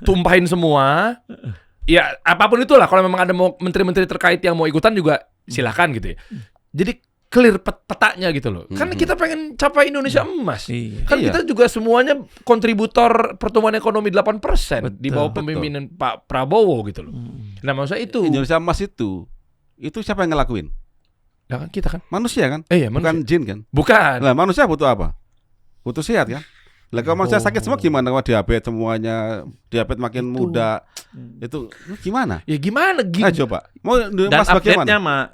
tumpahin semua. Ya apapun itulah, kalau memang ada mau menteri-menteri terkait yang mau ikutan juga silakan gitu ya. Jadi clear petanya gitu loh. Kan kita pengen capai Indonesia emas. Iya. Kan Iya. kita juga semuanya kontributor pertumbuhan ekonomi 8% di bawah Betul. pemimpinan Pak Prabowo gitu loh. Nah, maksudnya itu. Indonesia Emas itu siapa yang ngelakuin? Ya kan kita kan. Manusia kan? Iya, Bukan jin kan? Bukan. Lah manusia butuh apa? Butuh sehat kan? Lah kalau manusia sakit semua gimana? Kalau diabetes semuanya, diabetes makin muda, itu gimana? Ya gimana Ayo coba. Mau Dan Mas update-nya bagaimana?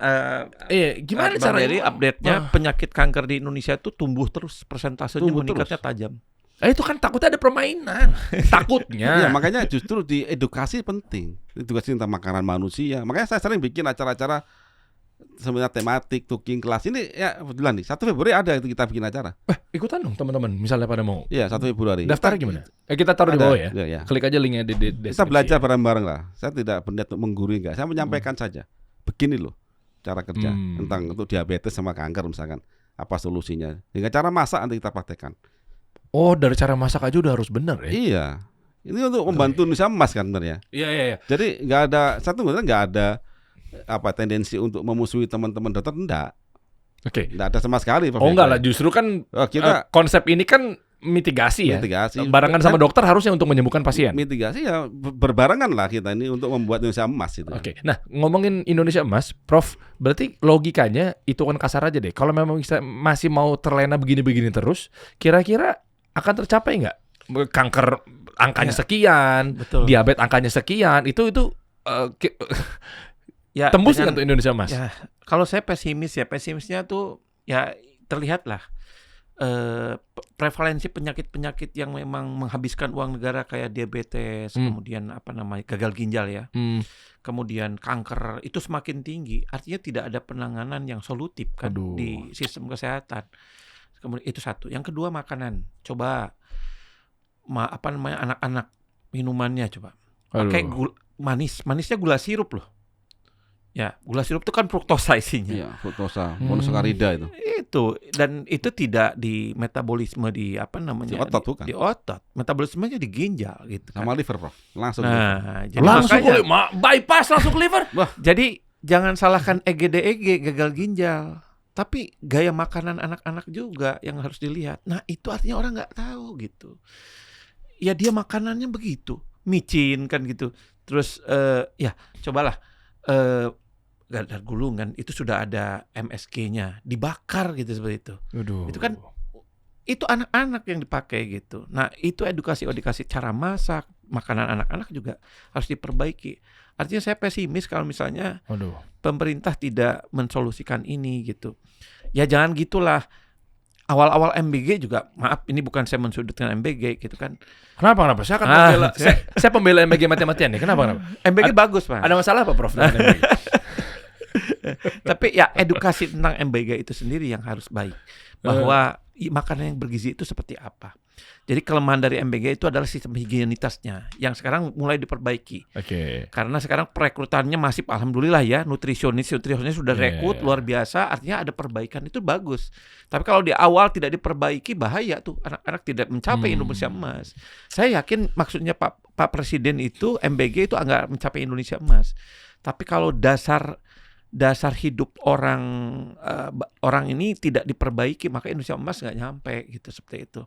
gimana Bang caranya? Dery, update-nya penyakit kanker di Indonesia itu tumbuh terus, persentasenya Tumbuh meningkatnya tajam. Itu kan takutnya ada permainan. Takutnya. Iya, makanya justru di edukasi penting. Edukasi tentang makanan manusia. Makanya saya sering bikin acara-acara seminar tematik, cooking kelas. Ini ya kebetulan nih 1 Februari ada itu kita bikin acara. Ikutan dong teman-teman, misalnya pada mau. Iya, 1 Februari. Daftarnya gimana? Kita taruh di Ada, bawah ya. iya, iya. Klik aja linknya di Kita deskripsi. belajar bareng-bareng lah. Saya tidak berniat untuk menggurui enggak. Saya menyampaikan saja. Begini loh cara kerja tentang untuk diabetes sama kanker misalkan. Apa solusinya? Dengan cara masak nanti kita praktekkan. Oh, dari cara masak aja udah harus bener ya? Iya. Ini untuk membantu Indonesia emas kan sebenarnya. Iya. Jadi nggak ada nggak ada tendensi untuk memusuhi teman-teman dokter, enggak ada sama sekali. Oh enggak lah, justru kan kita konsep ini kan mitigasi ya. mitigasi Barengan sama dokter harusnya untuk menyembuhkan pasien. mitigasi ya berbarengan lah kita ini untuk membuat Indonesia emas itu. Oke. Nah, ngomongin Indonesia emas, Prof, berarti logikanya itu kan kasar aja deh. Kalau memang kita masih mau terlena begini-begini terus, kira-kira akan tercapai nggak? Kanker angkanya sekian, Betul. diabetes angkanya sekian, itu Ya, tembus dengan- nggak tuh Indonesia emas? Ya, kalau saya pesimisnya tuh ya terlihat lah prevalensi penyakit-penyakit yang memang menghabiskan uang negara kayak diabetes, kemudian gagal ginjal ya, kemudian kanker itu semakin tinggi. Artinya tidak ada penanganan yang solutif kan Aduh. di sistem kesehatan. Kemudian itu satu. Yang kedua makanan. Coba anak-anak minumannya coba pakai manisnya gula sirup loh. Ya, gula sirup itu kan fruktosa isinya. Iya, fruktosa, monosakarida itu. Itu, dan itu tidak di metabolisme di Di otot bukan. Di otot. Metabolismenya di ginjal gitu kan. Sama liver, Prof. Langsung. liver. Nah, jadi Langsung makanya, bypass langsung ke liver. jadi jangan salahkan EGD gagal ginjal. Tapi gaya makanan anak-anak juga yang harus dilihat. Nah, itu artinya orang nggak tahu gitu. Ya dia makanannya begitu, micin kan gitu. Terus ya cobalah gadar gulungan itu sudah ada MSG-nya, dibakar gitu seperti itu. Aduh. Itu kan itu anak-anak yang dipakai gitu. Nah, itu edukasi cara masak, makanan anak-anak juga harus diperbaiki. Artinya saya pesimis kalau misalnya pemerintah tidak mensolusikan ini gitu. Ya jangan gitulah. Awal-awal MBG juga, maaf ini bukan saya mensudutkan MBG gitu kan. Kenapa? Saya akan pembela. Saya pembela MBG mati-matian nih. Kenapa? MBG bagus, Pak. Ada masalah apa, Prof? dengan MBG? Tapi ya edukasi tentang MBG itu sendiri yang harus baik. Bahwa makanan yang bergizi itu seperti apa. Jadi kelemahan dari MBG itu adalah sistem higienitasnya yang sekarang mulai diperbaiki. Oke. Karena sekarang perekrutannya masih alhamdulillah ya, nutrisionis sudah rekrut luar biasa, artinya ada perbaikan, itu bagus. Tapi kalau di awal tidak diperbaiki bahaya tuh, anak-anak tidak mencapai Indonesia Emas. Saya yakin maksudnya Pak Presiden itu MBG itu enggak mencapai Indonesia Emas. Tapi kalau dasar hidup orang ini tidak diperbaiki, maka Indonesia Emas nggak nyampe gitu, seperti itu.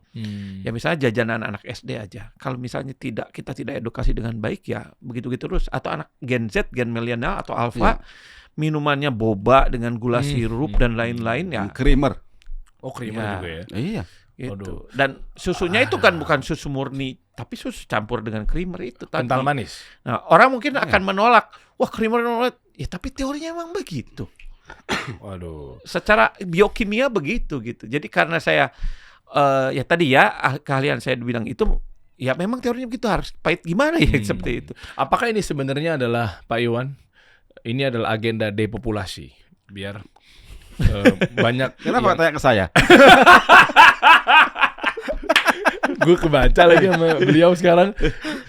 Ya misalnya jajanan anak SD aja, kalau misalnya kita tidak edukasi dengan baik ya begitu-gitu terus. Atau anak Gen Z, Gen milenial atau Alpha, minumannya boba dengan gula sirup dan lain-lain ya. Creamer. Oh, creamer juga ya. Iya. Gitu. Dan susunya itu kan bukan susu murni, tapi susu campur dengan creamer itu tadi. Kental manis. Nah, orang mungkin akan menolak, wah creamer ya tapi teorinya emang begitu. Waduh. Secara biokimia begitu gitu. Jadi karena saya ya tadi ya keahlian saya bilang itu ya memang teorinya begitu, harus pahit gimana ya seperti itu. Apakah ini sebenarnya adalah Pak Iwan? Ini adalah agenda depopulasi biar banyak. Kenapa tanya ke saya? Gue kebaca lagi sama beliau sekarang,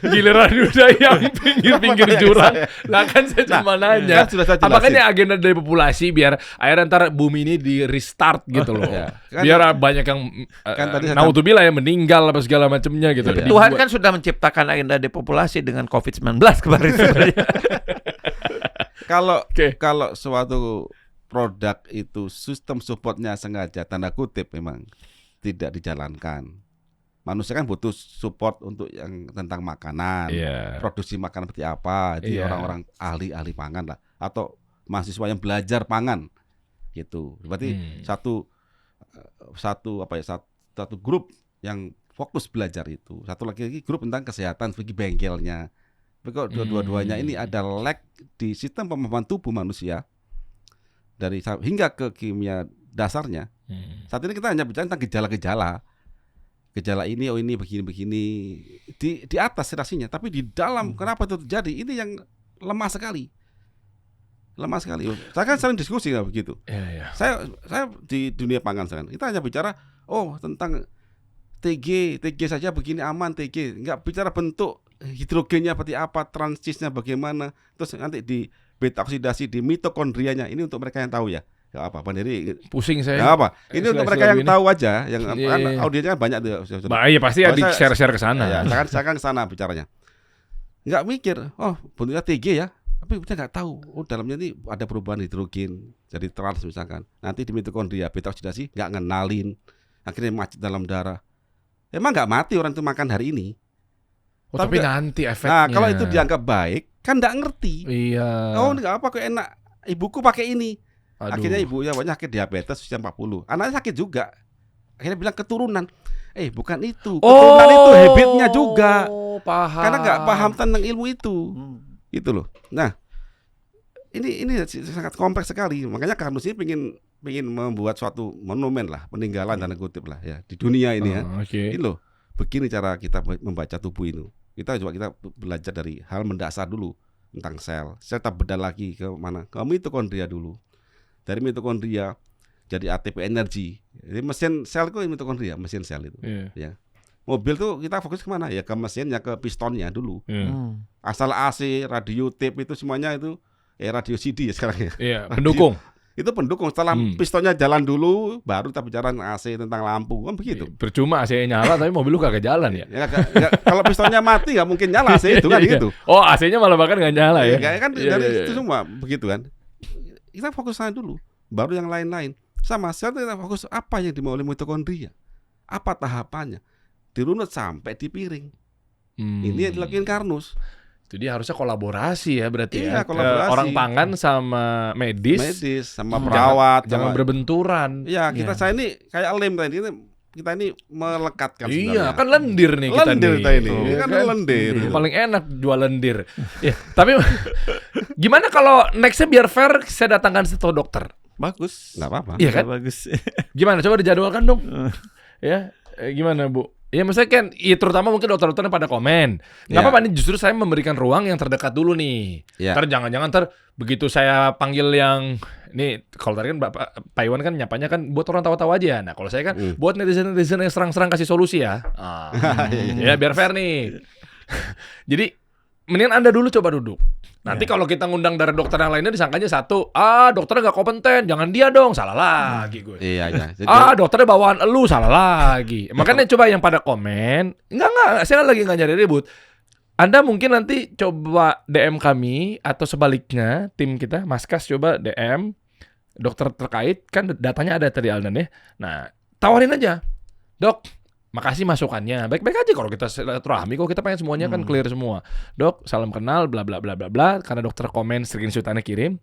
giliran udah yang pinggir-pinggir jurang. Lah kan saya cuma nanya, sudah saya jelasin. apakah ini agenda depopulasi biar akhirnya ntar bumi ini di restart gitu loh. Ya, kan, biar banyak yang tadi saya naudzubillah ya meninggal apa segala macamnya gitu. Ya. Tuhan kan sudah menciptakan agenda depopulasi dengan COVID-19 kemarin sebenarnya. Kalau suatu produk itu sistem supportnya sengaja tanda kutip memang tidak dijalankan. Manusia kan butuh support untuk yang tentang makanan, produksi makanan seperti apa, jadi orang-orang ahli pangan lah, atau mahasiswa yang belajar pangan, gitu. Berarti satu grup yang fokus belajar itu, satu lagi grup tentang kesehatan sebagai bengkelnya. Tapi kok dua-duanya ini ada lag di sistem pemahaman tubuh manusia dari hingga ke kimia dasarnya. Saat ini kita hanya bicara tentang gejala-gejala. Gejala ini, ini begini-begini di atas relasinya, tapi di dalam kenapa itu terjadi? Ini yang lemah sekali. Saya kan sering diskusi lah begitu. Saya di dunia pangan sekarang, kita hanya bicara tentang TG saja begini aman TG, nggak bicara bentuk hidrogennya seperti apa, transisnya bagaimana, terus nanti di beta oksidasi di mitokondrianya. Ini untuk mereka yang tahu ya. Gak apa, Pandiri pusing saya. Gak apa. Ini untuk mereka yang tahu aja, yang kan audiensnya kan banyak tuh. Iya pasti ya di share ke sana. Saya kan ke sana bicaranya. Enggak mikir, bentuknya TG ya. Tapi kita enggak tahu, dalamnya ini ada perubahan hidrogen jadi trans misalkan. Nanti di mitokondria beta oksidasi enggak ngenalin, akhirnya macet dalam darah. Emang enggak mati orang itu makan hari ini. Tapi nanti efeknya. Nah, kalau itu dianggap baik, kan enggak ngerti. Iya. Enggak apa kok enak. Ibuku pakai ini. Aduh. Akhirnya ibunya banyak sakit diabetes usia 40. Anaknya sakit juga. Akhirnya bilang keturunan. Bukan itu. Keturunan itu habitnya juga. Paham. Karena nggak paham tentang ilmu itu. Gitu loh. Nah, ini sangat kompleks sekali. Makanya Karnus ini pengen membuat suatu monumen lah, peninggalan tanda kutip lah ya di dunia ini ya. Ini loh. Begini cara kita membaca tubuh ini. Kita belajar dari hal mendasar dulu tentang sel. Saya tak bedah lagi ke mana? Ke mitokondria dulu. Dari mitokondria jadi ATP energi. Jadi mesin sel itu mitokondria, mesin sel itu. Ya. Mobil tuh kita fokus kemana? Ya ke mesinnya, ke pistonnya dulu. Asal AC, radio tape itu semuanya itu radio CD ya sekarang ya. Iya, pendukung. Itu pendukung. Setelah pistonnya jalan dulu, baru kita bicara AC tentang lampu kan begitu. Percuma AC-nya nyala tapi mobil lu kagak jalan ya. Kalau pistonnya mati nggak mungkin nyala AC itu kan gitu. Oh AC-nya malah bahkan nggak nyala ya. Kan dari itu semua begitu kan. Kita fokus sana dulu, baru yang lain-lain. Sama sekali kita fokus apa yang dimau oleh mitokondria, apa tahapannya, dirunut sampai di piring. Ini yang dilakukan Karnus. Jadi harusnya kolaborasi ya berarti ya. Kolaborasi. Orang pangan sama medis sama perawat, jangan berbenturan. Iya, saya ini kayak lem tadi. Kita ini melekatkan sebenarnya. Iya, kan lendir nih kita ini. Kan lendir. Paling enak jual lendir. Ya, tapi gimana kalau nextnya biar fair saya datangkan satu dokter? Bagus. Nggak apa-apa. Iya kan? Bagus. Gimana? Coba dijadwalkan dong. Ya, gimana Bu? Ya maksudnya kan, ya terutama mungkin dokter-dokter yang pada komen. Nggak Ya. apa-apa nih, justru saya memberikan ruang yang terdekat dulu nih. Ya. Ntar jangan-jangan begitu saya panggil yang ini, kalau tadi kan Pak Iwan kan nyapanya kan buat orang tawa-tawa aja. Nah kalau saya kan buat netizen-netizen yang serang-serang kasih solusi ya. Ya biar fair nih. Jadi mendingan Anda dulu coba duduk. Nanti kalau kita ngundang dari dokter yang lainnya disangkanya satu, dokternya nggak kompeten, jangan dia dong, salah lagi gue. Iya, iya. Jadi, Dokternya bawaan elu, salah lagi. Makanya coba yang pada komen, enggak, saya lagi nggak nyari ribut. Anda mungkin nanti coba DM kami atau sebaliknya tim kita, Maskas coba DM dokter terkait, kan datanya ada tadi Aldan ya. Nah, tawarin aja, Dok. Makasih masukannya. Baik-baik aja kalau kita silaturahmi, kok kita pengen semuanya kan clear semua. Dok, salam kenal, bla bla bla bla bla. Karena dokter komen, screenshotannya kirim.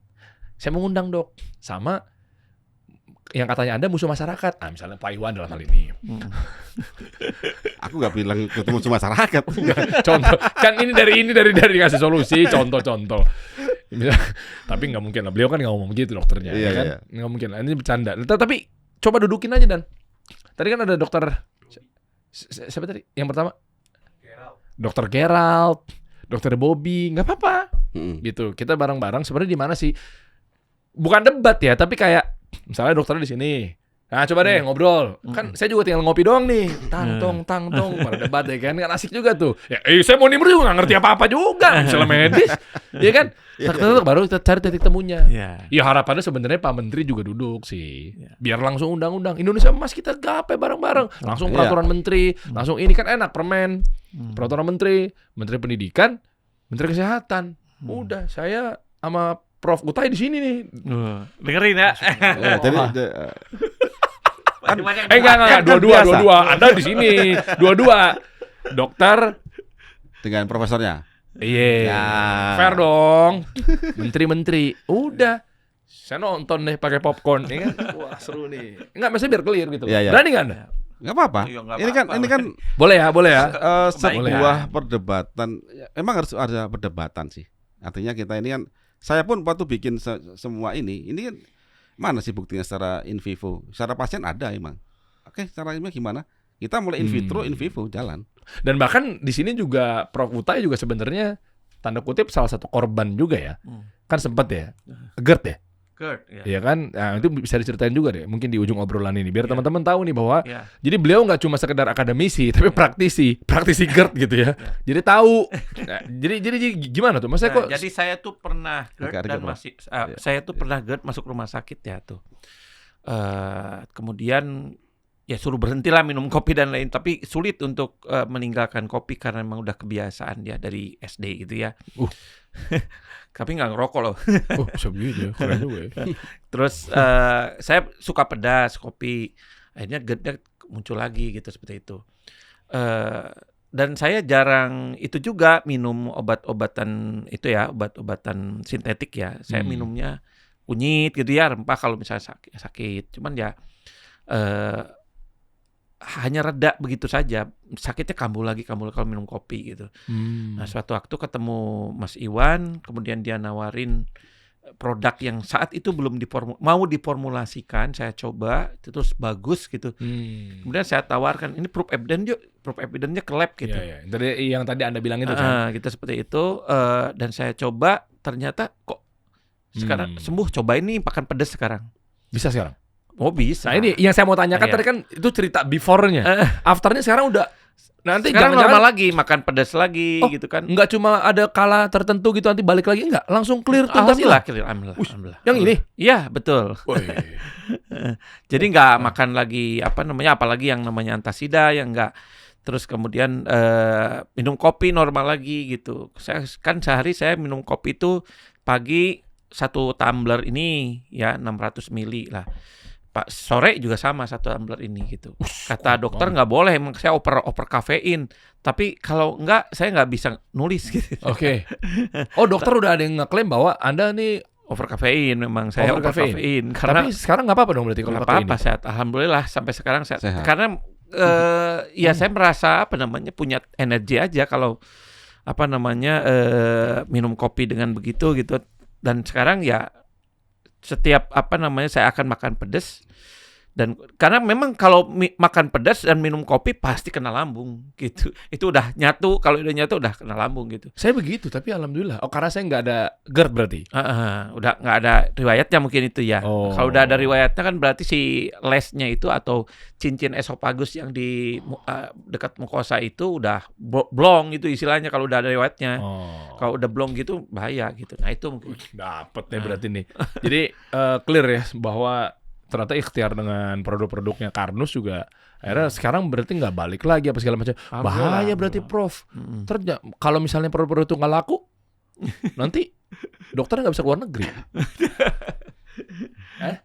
Saya mengundang Dok sama yang katanya Anda musuh masyarakat. Misalnya Pak Iwan dalam hal ini. aku nggak bilang ketemu cuma masyarakat. Contoh, kan ini dari ngasih solusi, contoh-contoh. Tapi nggak mungkin lah. Beliau kan nggak ngomong gitu dokternya, Iya, kan? iya. Nggak mungkin lah. Ini bercanda. Tapi coba dudukin aja Dan. Tadi kan ada dokter siapa tadi? Yang pertama? Dokter Gerald, Dokter Bobby, nggak apa-apa. Gitu. Kita bareng-bareng. Sebenarnya di mana sih? Bukan debat ya, tapi kayak misalnya dokternya di sini. Nah, coba deh ngobrol. Kan saya juga tinggal ngopi doang nih. Tang tong, pada debat ya kan. Kan asik juga tuh. Ya, saya mau nimbrung juga nggak ngerti apa-apa juga. Misalnya medis, ya kan? Tak baru kita cari titik temunya. Ya harapannya sebenarnya Pak Menteri juga duduk sih. Biar langsung undang-undang. Indonesia Emas kita gapai bareng-bareng. Langsung peraturan menteri. Langsung ini kan enak permen. Peraturan menteri. Menteri Pendidikan. Menteri Kesehatan. Udah saya sama Prof. Utai di sini nih. Dengerin ya. Ya, jadi Enggak. Dua-dua. Anda di sini. Dua-dua. Dokter. dengan profesornya. Iya. Ya. Fair dong. Menteri-menteri. Udah. Saya nonton deh pakai popcorn. Ya kan? Wah seru nih. Enggak, maksudnya biar clear gitu. Iya, iya. Berani nggak Anda? Nggak apa-apa. Iya, nggak Ini kan Boleh ya. sebuah perdebatan. Emang harus ada perdebatan sih. Artinya kita ini kan, saya pun waktu bikin semua ini kan mana sih buktinya secara in vivo? Secara pasien ada emang. Oke, secara ilmiah gimana? Kita mulai in vitro, in vivo jalan. Dan bahkan di sini juga Prof. Utai juga sebenarnya tanda kutip salah satu korban juga ya. Kan sempat ya. GERD ya. Good, ya. Iya kan? Nah, itu bisa diceritain juga deh. Mungkin di ujung obrolan ini biar teman-teman tahu nih bahwa Ya. jadi beliau nggak cuma sekedar akademisi, tapi praktisi GERD gitu ya. Jadi tahu. Nah, jadi gimana tuh? Maksudnya kok? Jadi saya tuh pernah GERD dan saya tuh pernah GERD masuk rumah sakit ya tuh. Kemudian ya suruh berhentilah minum kopi dan lain, tapi sulit untuk meninggalkan kopi karena memang udah kebiasaan dia dari SD gitu ya. Tapi nggak ngerokok loh. Bisa begitu ya. Keren juga ya. Terus saya suka pedas kopi, akhirnya GERD-nya muncul lagi gitu seperti itu. Dan saya jarang itu juga minum obat-obatan itu ya, obat-obatan sintetik ya. Saya minumnya kunyit gitu ya, rempah kalau misalnya sakit. Cuman ya hanya reda begitu saja, sakitnya kambuh lagi kalau minum kopi gitu. Nah, suatu waktu ketemu Mas Iwan, kemudian dia nawarin produk yang saat itu belum mau diformulasikan, saya coba, terus bagus gitu. Kemudian saya tawarkan, ini proof evidence-nya ke lab gitu. Iya. Yang tadi Anda bilang itu Gitu seperti itu, dan saya coba, ternyata kok sekarang sembuh, cobain nih makan pedas sekarang. Bisa sekarang? Oh bisa. Nah ini yang saya mau tanyakan tadi kan itu cerita before-nya. After-nya sekarang udah nanti sekarang jangan-jangan normal lagi, makan pedas lagi gitu kan. Enggak cuma ada kala tertentu gitu nanti balik lagi, enggak, langsung clear tuh. Alhamdulillah. Yang ini? Iya, betul. Jadi nggak makan lagi apalagi yang namanya antasida yang nggak. Terus kemudian minum kopi normal lagi gitu. Saya kan sehari saya minum kopi itu pagi 1 tumbler ini ya 600 mili lah. Pak sore juga sama 1 tumbler ini gitu. Kata dokter nggak boleh, emang saya over kafein. Tapi kalau nggak, saya nggak bisa nulis gitu. Oke. Oh dokter udah ada yang ngeklaim bahwa Anda nih over kafein, memang saya over kafein. Karena tapi sekarang nggak apa-apa dong berarti kalau pakai ini. Apa-apa, sehat. Alhamdulillah sampai sekarang sehat. Karena ya saya merasa punya energi aja kalau minum kopi dengan begitu gitu. Dan sekarang ya setiap saya akan makan pedas Dan karena memang kalau makan pedas dan minum kopi pasti kena lambung gitu. Itu udah nyatu, kalau udah nyatu udah kena lambung gitu. Saya begitu, tapi alhamdulillah. Oh, karena saya nggak ada GERD berarti. Udah nggak ada riwayatnya mungkin itu ya. Oh. Kalau udah ada riwayatnya kan berarti si lesnya itu atau cincin esofagus yang di dekat mukosa itu udah blong itu istilahnya kalau udah ada riwayatnya. Oh. Kalau udah blong gitu bahaya gitu. Nah itu mungkin. Dapet deh berarti nih. Jadi clear ya bahwa ternyata ikhtiar dengan produk-produknya Karnus juga akhirnya sekarang berarti nggak balik lagi apa segala macam. Bahaya berarti Prof. Kalau misalnya produk-produk itu nggak laku, nanti dokternya nggak bisa keluar negeri.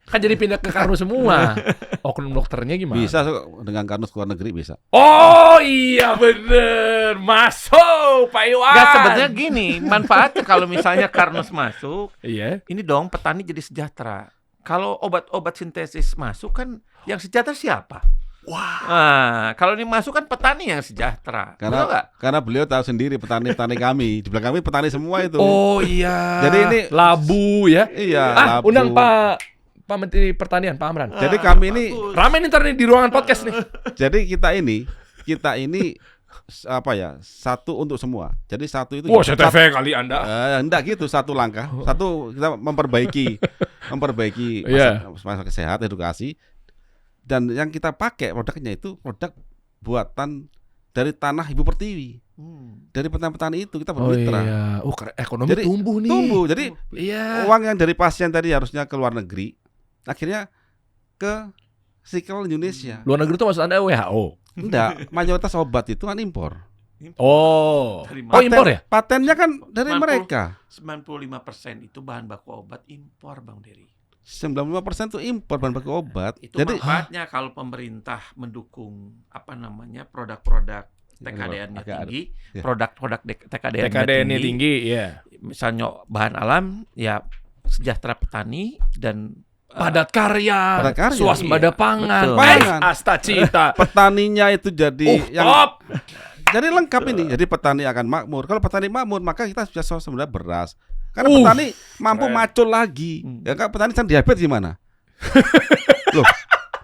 Kan jadi pindah ke Karnus semua. Oknum dokternya gimana? Bisa dengan Karnus keluar negeri bisa. Oh iya bener, masuk Pak Iwan. Nggak, sebenarnya gini, manfaatnya kalau misalnya Karnus masuk, Iya. ini dong petani jadi sejahtera. Kalau obat-obat sintesis masuk kan yang sejahtera siapa? Wah. Nah, kalau ini masuk kan petani yang sejahtera. Betul nggak? Karena beliau tahu sendiri petani-petani kami. Di belakang kami petani semua itu. Oh iya. Jadi ini labu ya. Iya, labu. Undang Pak Menteri Pertanian, Pak Amran. Jadi kami ini Rame nih ntar nih di ruangan podcast nih. jadi kita ini apa ya? Satu untuk semua. Jadi satu itu Wah, CTV kali Anda. enggak gitu, satu langkah. Satu kita memperbaiki Iya. masalah kesehatan, edukasi. Dan yang kita pakai produknya itu produk buatan dari tanah Ibu Pertiwi. Dari petani-petani itu kita bermitra. Iya. Ekonomi Jadi, tumbuh nih. Tumbuh. Jadi Iya. uang yang dari pasien tadi harusnya ke luar negeri, akhirnya ke Sikel Indonesia. Luar negeri itu maksud Anda WHO? Enggak, mayoritas obat itu kan impor. Oh. Dari Oh, impor ya? Patennya kan dari 90. mereka. 95% itu bahan baku obat impor, Bang Dery. 95% itu impor bahan baku obat. Itu Jadi manfaatnya kalau pemerintah mendukung produk-produk TKDN-nya Agak tinggi, ya. produk-produk TKDN-nya TKDN-nya tinggi, tinggi, ya. misalnya bahan alam, ya sejahtera petani dan Padat karya, Padat karya, swasembada iya, pangan, betul. Pangan. Astacita. petaninya itu jadi yang Top. jadi lengkap ini. Jadi petani akan makmur. Kalau petani makmur, maka kita bisa swasembada beras. Karena Uh, petani mampu keren. macul lagi. Ya kan petani kan diabetes gimana? Loh,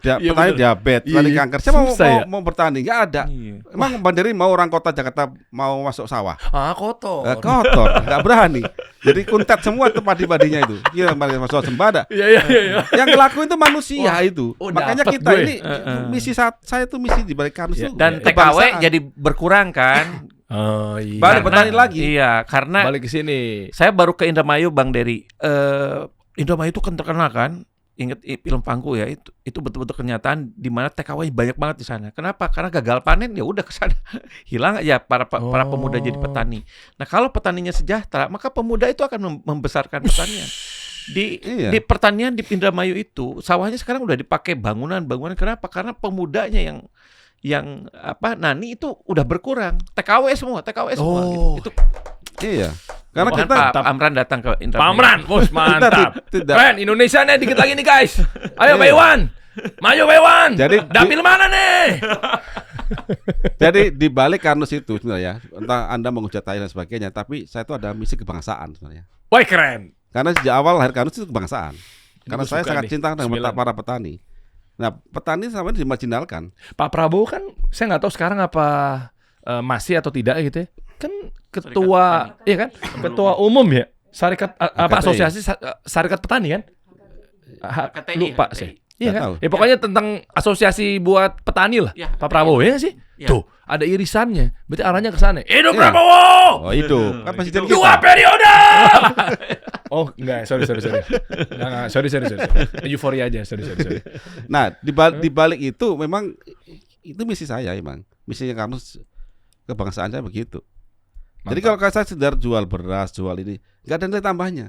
Iya, petani betul. diabetes, Iya, petani iya. kanker. Siapa Susah ya? mau bertani? Enggak ada. Iya. Emang Bang Dery mau orang kota Jakarta mau masuk sawah? Kotor. Kotor, nggak berani. Jadi kuntet semua tuh padi-padinya itu. Iya, masuk sembada. Iya. Yang ngelakuin itu manusia itu. oh, Makanya dapet kita gue. ini misi saya tuh misi di balik Karnus Ya, itu Dan kebangsaan. TKW jadi berkurang kan? Oh iya. Balik Karena- petani lagi. Iya, karena Balik ke sini. saya baru ke Indramayu, Bang Dery. Indramayu itu kan terkenal kan? Ingat film Pangku ya, itu betul-betul kenyataan di mana TKW banyak banget di sana. Kenapa? Karena gagal panen ya udah ke sana. Hilang aja para pemuda jadi petani. Nah, kalau petaninya sejahtera, maka pemuda itu akan membesarkan pertanian. Iya. Di pertanian di Indramayu itu sawahnya sekarang udah dipakai bangunan. Kenapa? Karena pemudanya yang nani itu udah berkurang. TKW semua Oh. gitu. Itu Iya. Karena Mohon kita Pak Amran datang ke Pak Indramayu. Amran, bos mantap. tidak. Keren, Indonesia nih dikit lagi nih guys. Ayo Pak Iya. Iwan. Maju Pak Iwan. Jadi- dapil mana nih? Jadi di balik Karnus itu sebenarnya, entah Anda menghujat saya dan sebagainya, tapi saya itu ada misi kebangsaan sebenarnya. Wah keren. Karena sejak awal lahir Karnus itu kebangsaan. Karena Gua saya suka sangat nih, cinta dengan 9. para petani. Nah, petani sama ini dimarginalkan. Pak Prabowo kan saya nggak tahu sekarang apa masih atau tidak gitu ya. Kan ketua, iya kan? Ketua umum ya. Syarikat apa HKTI. asosiasi Syarikat Petani kan? HKTI, Lupa HKTI. saya. Iya Nggak kan? tahu. Ya pokoknya tentang asosiasi buat petani lah. Ya, Pak Prabowo ya nggak sih? Ya. Tuh, ada irisannya. Berarti arahnya ke sana. Hidup Iya. Prabowo! Oh, hidup. Kan presiden Dua kita. periode. Oh, enggak, sorry. Enggak, sorry. Euforia aja, sorry. Nah, di balik itu memang itu misi saya emang. Misinya Karnus kebangsaan saya begitu. Jadi kalau saya sekedar jual beras, jual ini, nggak ada nilai tambahnya.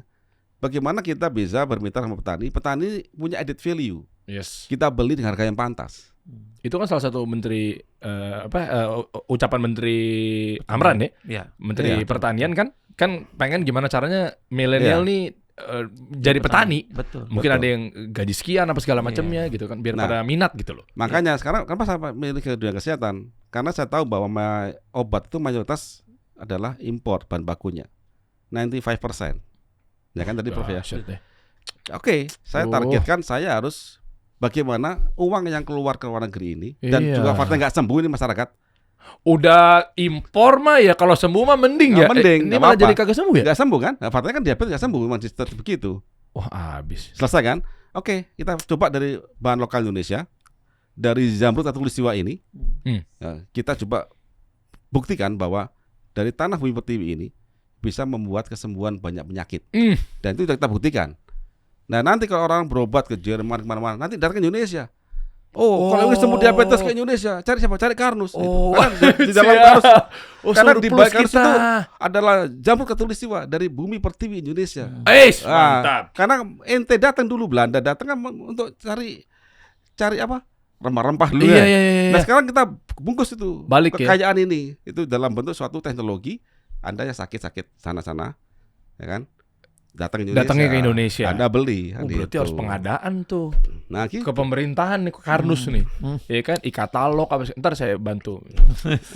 Bagaimana kita bisa bermitra sama petani? Petani punya added value. Yes. Kita beli dengan harga yang pantas. Itu kan salah satu menteri ucapan Menteri Amran ya, Ya. Menteri Iya. Pertanian kan pengen gimana caranya milenial Iya. nih jadi petani. Betul. Mungkin Betul. ada yang gaji sekian apa segala macamnya gitu kan, biar Nah. pada minat gitu loh. Makanya sekarang kenapa saya milih ke dunia kesehatan? Karena saya tahu bahwa obat itu mayoritas adalah impor bahan bakunya. 95%. Ya kan tadi Prof ya. Dahsyat deh. Oke, saya Oh. targetkan saya harus bagaimana uang yang keluar ke luar negeri ini dan Iya. juga faktanya nggak sembuh ini masyarakat. Udah impor mah ya kalau sembuh mah mending ya. Mending, Ini nggak malah apa-apa. jadi kagak sembuh ya? Nggak sembuh kan? Nah, faktanya kan diabetes nggak sembuh, memang tetap begitu. Wah, habis. Selesai kan? Oke, kita coba dari bahan lokal Indonesia, dari zamrud atau tulistiwa ini, ya, kita coba buktikan bahwa dari tanah bumi pertiwi ini bisa membuat kesembuhan banyak penyakit. Dan itu sudah kita buktikan. Nah nanti kalau orang berobat ke Jerman kemana-mana, nanti datang ke Indonesia. Kalau ini sembuh diabetes ke Indonesia, cari siapa? Cari Karnus. Gitu. Karena di dalam Karnus, karena di balik Karnus itu adalah jamrud katulistiwa dari bumi pertiwi Indonesia. Mantap. Karena ente datang dulu, Belanda datang kan untuk cari apa? Rempah-rempah dulu ya. Nah sekarang kita bungkus itu Balik kekayaan ini itu dalam bentuk suatu teknologi. Anda yang sakit-sakit sana-sana, ya kan? Datangnya ke Indonesia. Anda beli. Berarti harus pengadaan tuh Nah, gitu. ke pemerintahan nih, ke Karnus nih. Ya kan, e-katalog apa ntar saya bantu.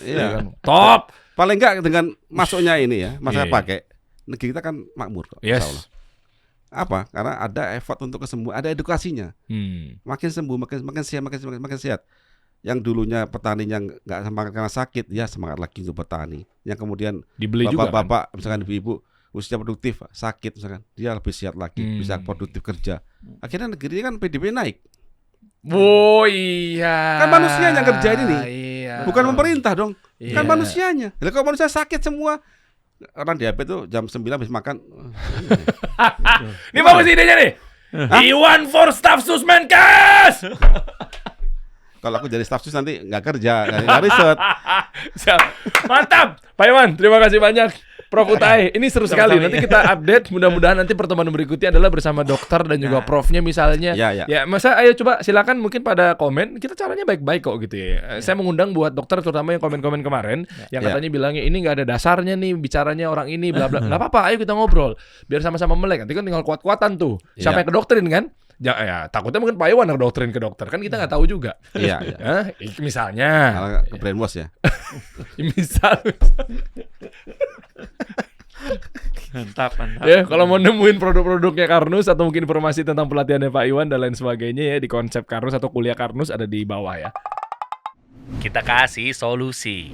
Iya. Kan? Top. Paling enggak dengan masuknya ini ya, masa Iya. pakai negeri kita kan makmur kok, Yes. insya Allah. Apa? Karena ada effort untuk kesembuhan, ada edukasinya. Makin sembuh, makin sehat. Yang dulunya petaninya nggak semangat karena sakit, ya semangat lagi untuk petani. Yang kemudian Dibeli juga kan? bapak-bapak, misalkan ibu-ibu usia produktif sakit misalkan, dia lebih sehat lagi, bisa produktif kerja. Akhirnya negeri ini kan PDB naik. Oh iya. Kan manusia yang kerjain ini. Iya. Bukan pemerintah dong. Iya. Kan manusianya. Lah kalau manusia sakit semua, orang diabetes tuh jam 9 habis makan. Ini bagus idenya nih. Iwan for Staff Susmenkes. Kalau aku jadi staf sus nanti nggak kerja, nggak riset. Mantap, Pak Iwan. Terima kasih banyak, Prof Utai. Ini seru sekali. Sama-sama. Nanti kita update. Mudah-mudahan nanti pertemuan berikutnya adalah bersama dokter dan juga profnya misalnya. Ya. Ya, masa ayo coba silakan mungkin pada komen. Kita caranya baik-baik kok gitu ya. Saya mengundang buat dokter terutama yang komen-komen kemarin yang katanya bilangnya ini nggak ada dasarnya nih bicaranya orang ini bla bla. Nggak apa-apa, ayo kita ngobrol. Biar sama-sama melek. Nanti kan tinggal kuat-kuatan tuh. Siapa yang kedoktrin kan? Ya, takutnya mungkin Pak Iwan yang doktrin ke dokter kan kita nggak tahu juga. Iya. Misalnya. Malah ke brainwash ya. Misal. Mantap. Ya, kalau mau nemuin produk-produknya Karnus atau mungkin informasi tentang pelatihannya Pak Iwan dan lain sebagainya ya di konsep Karnus atau kuliah Karnus ada di bawah ya. Kita kasih solusi.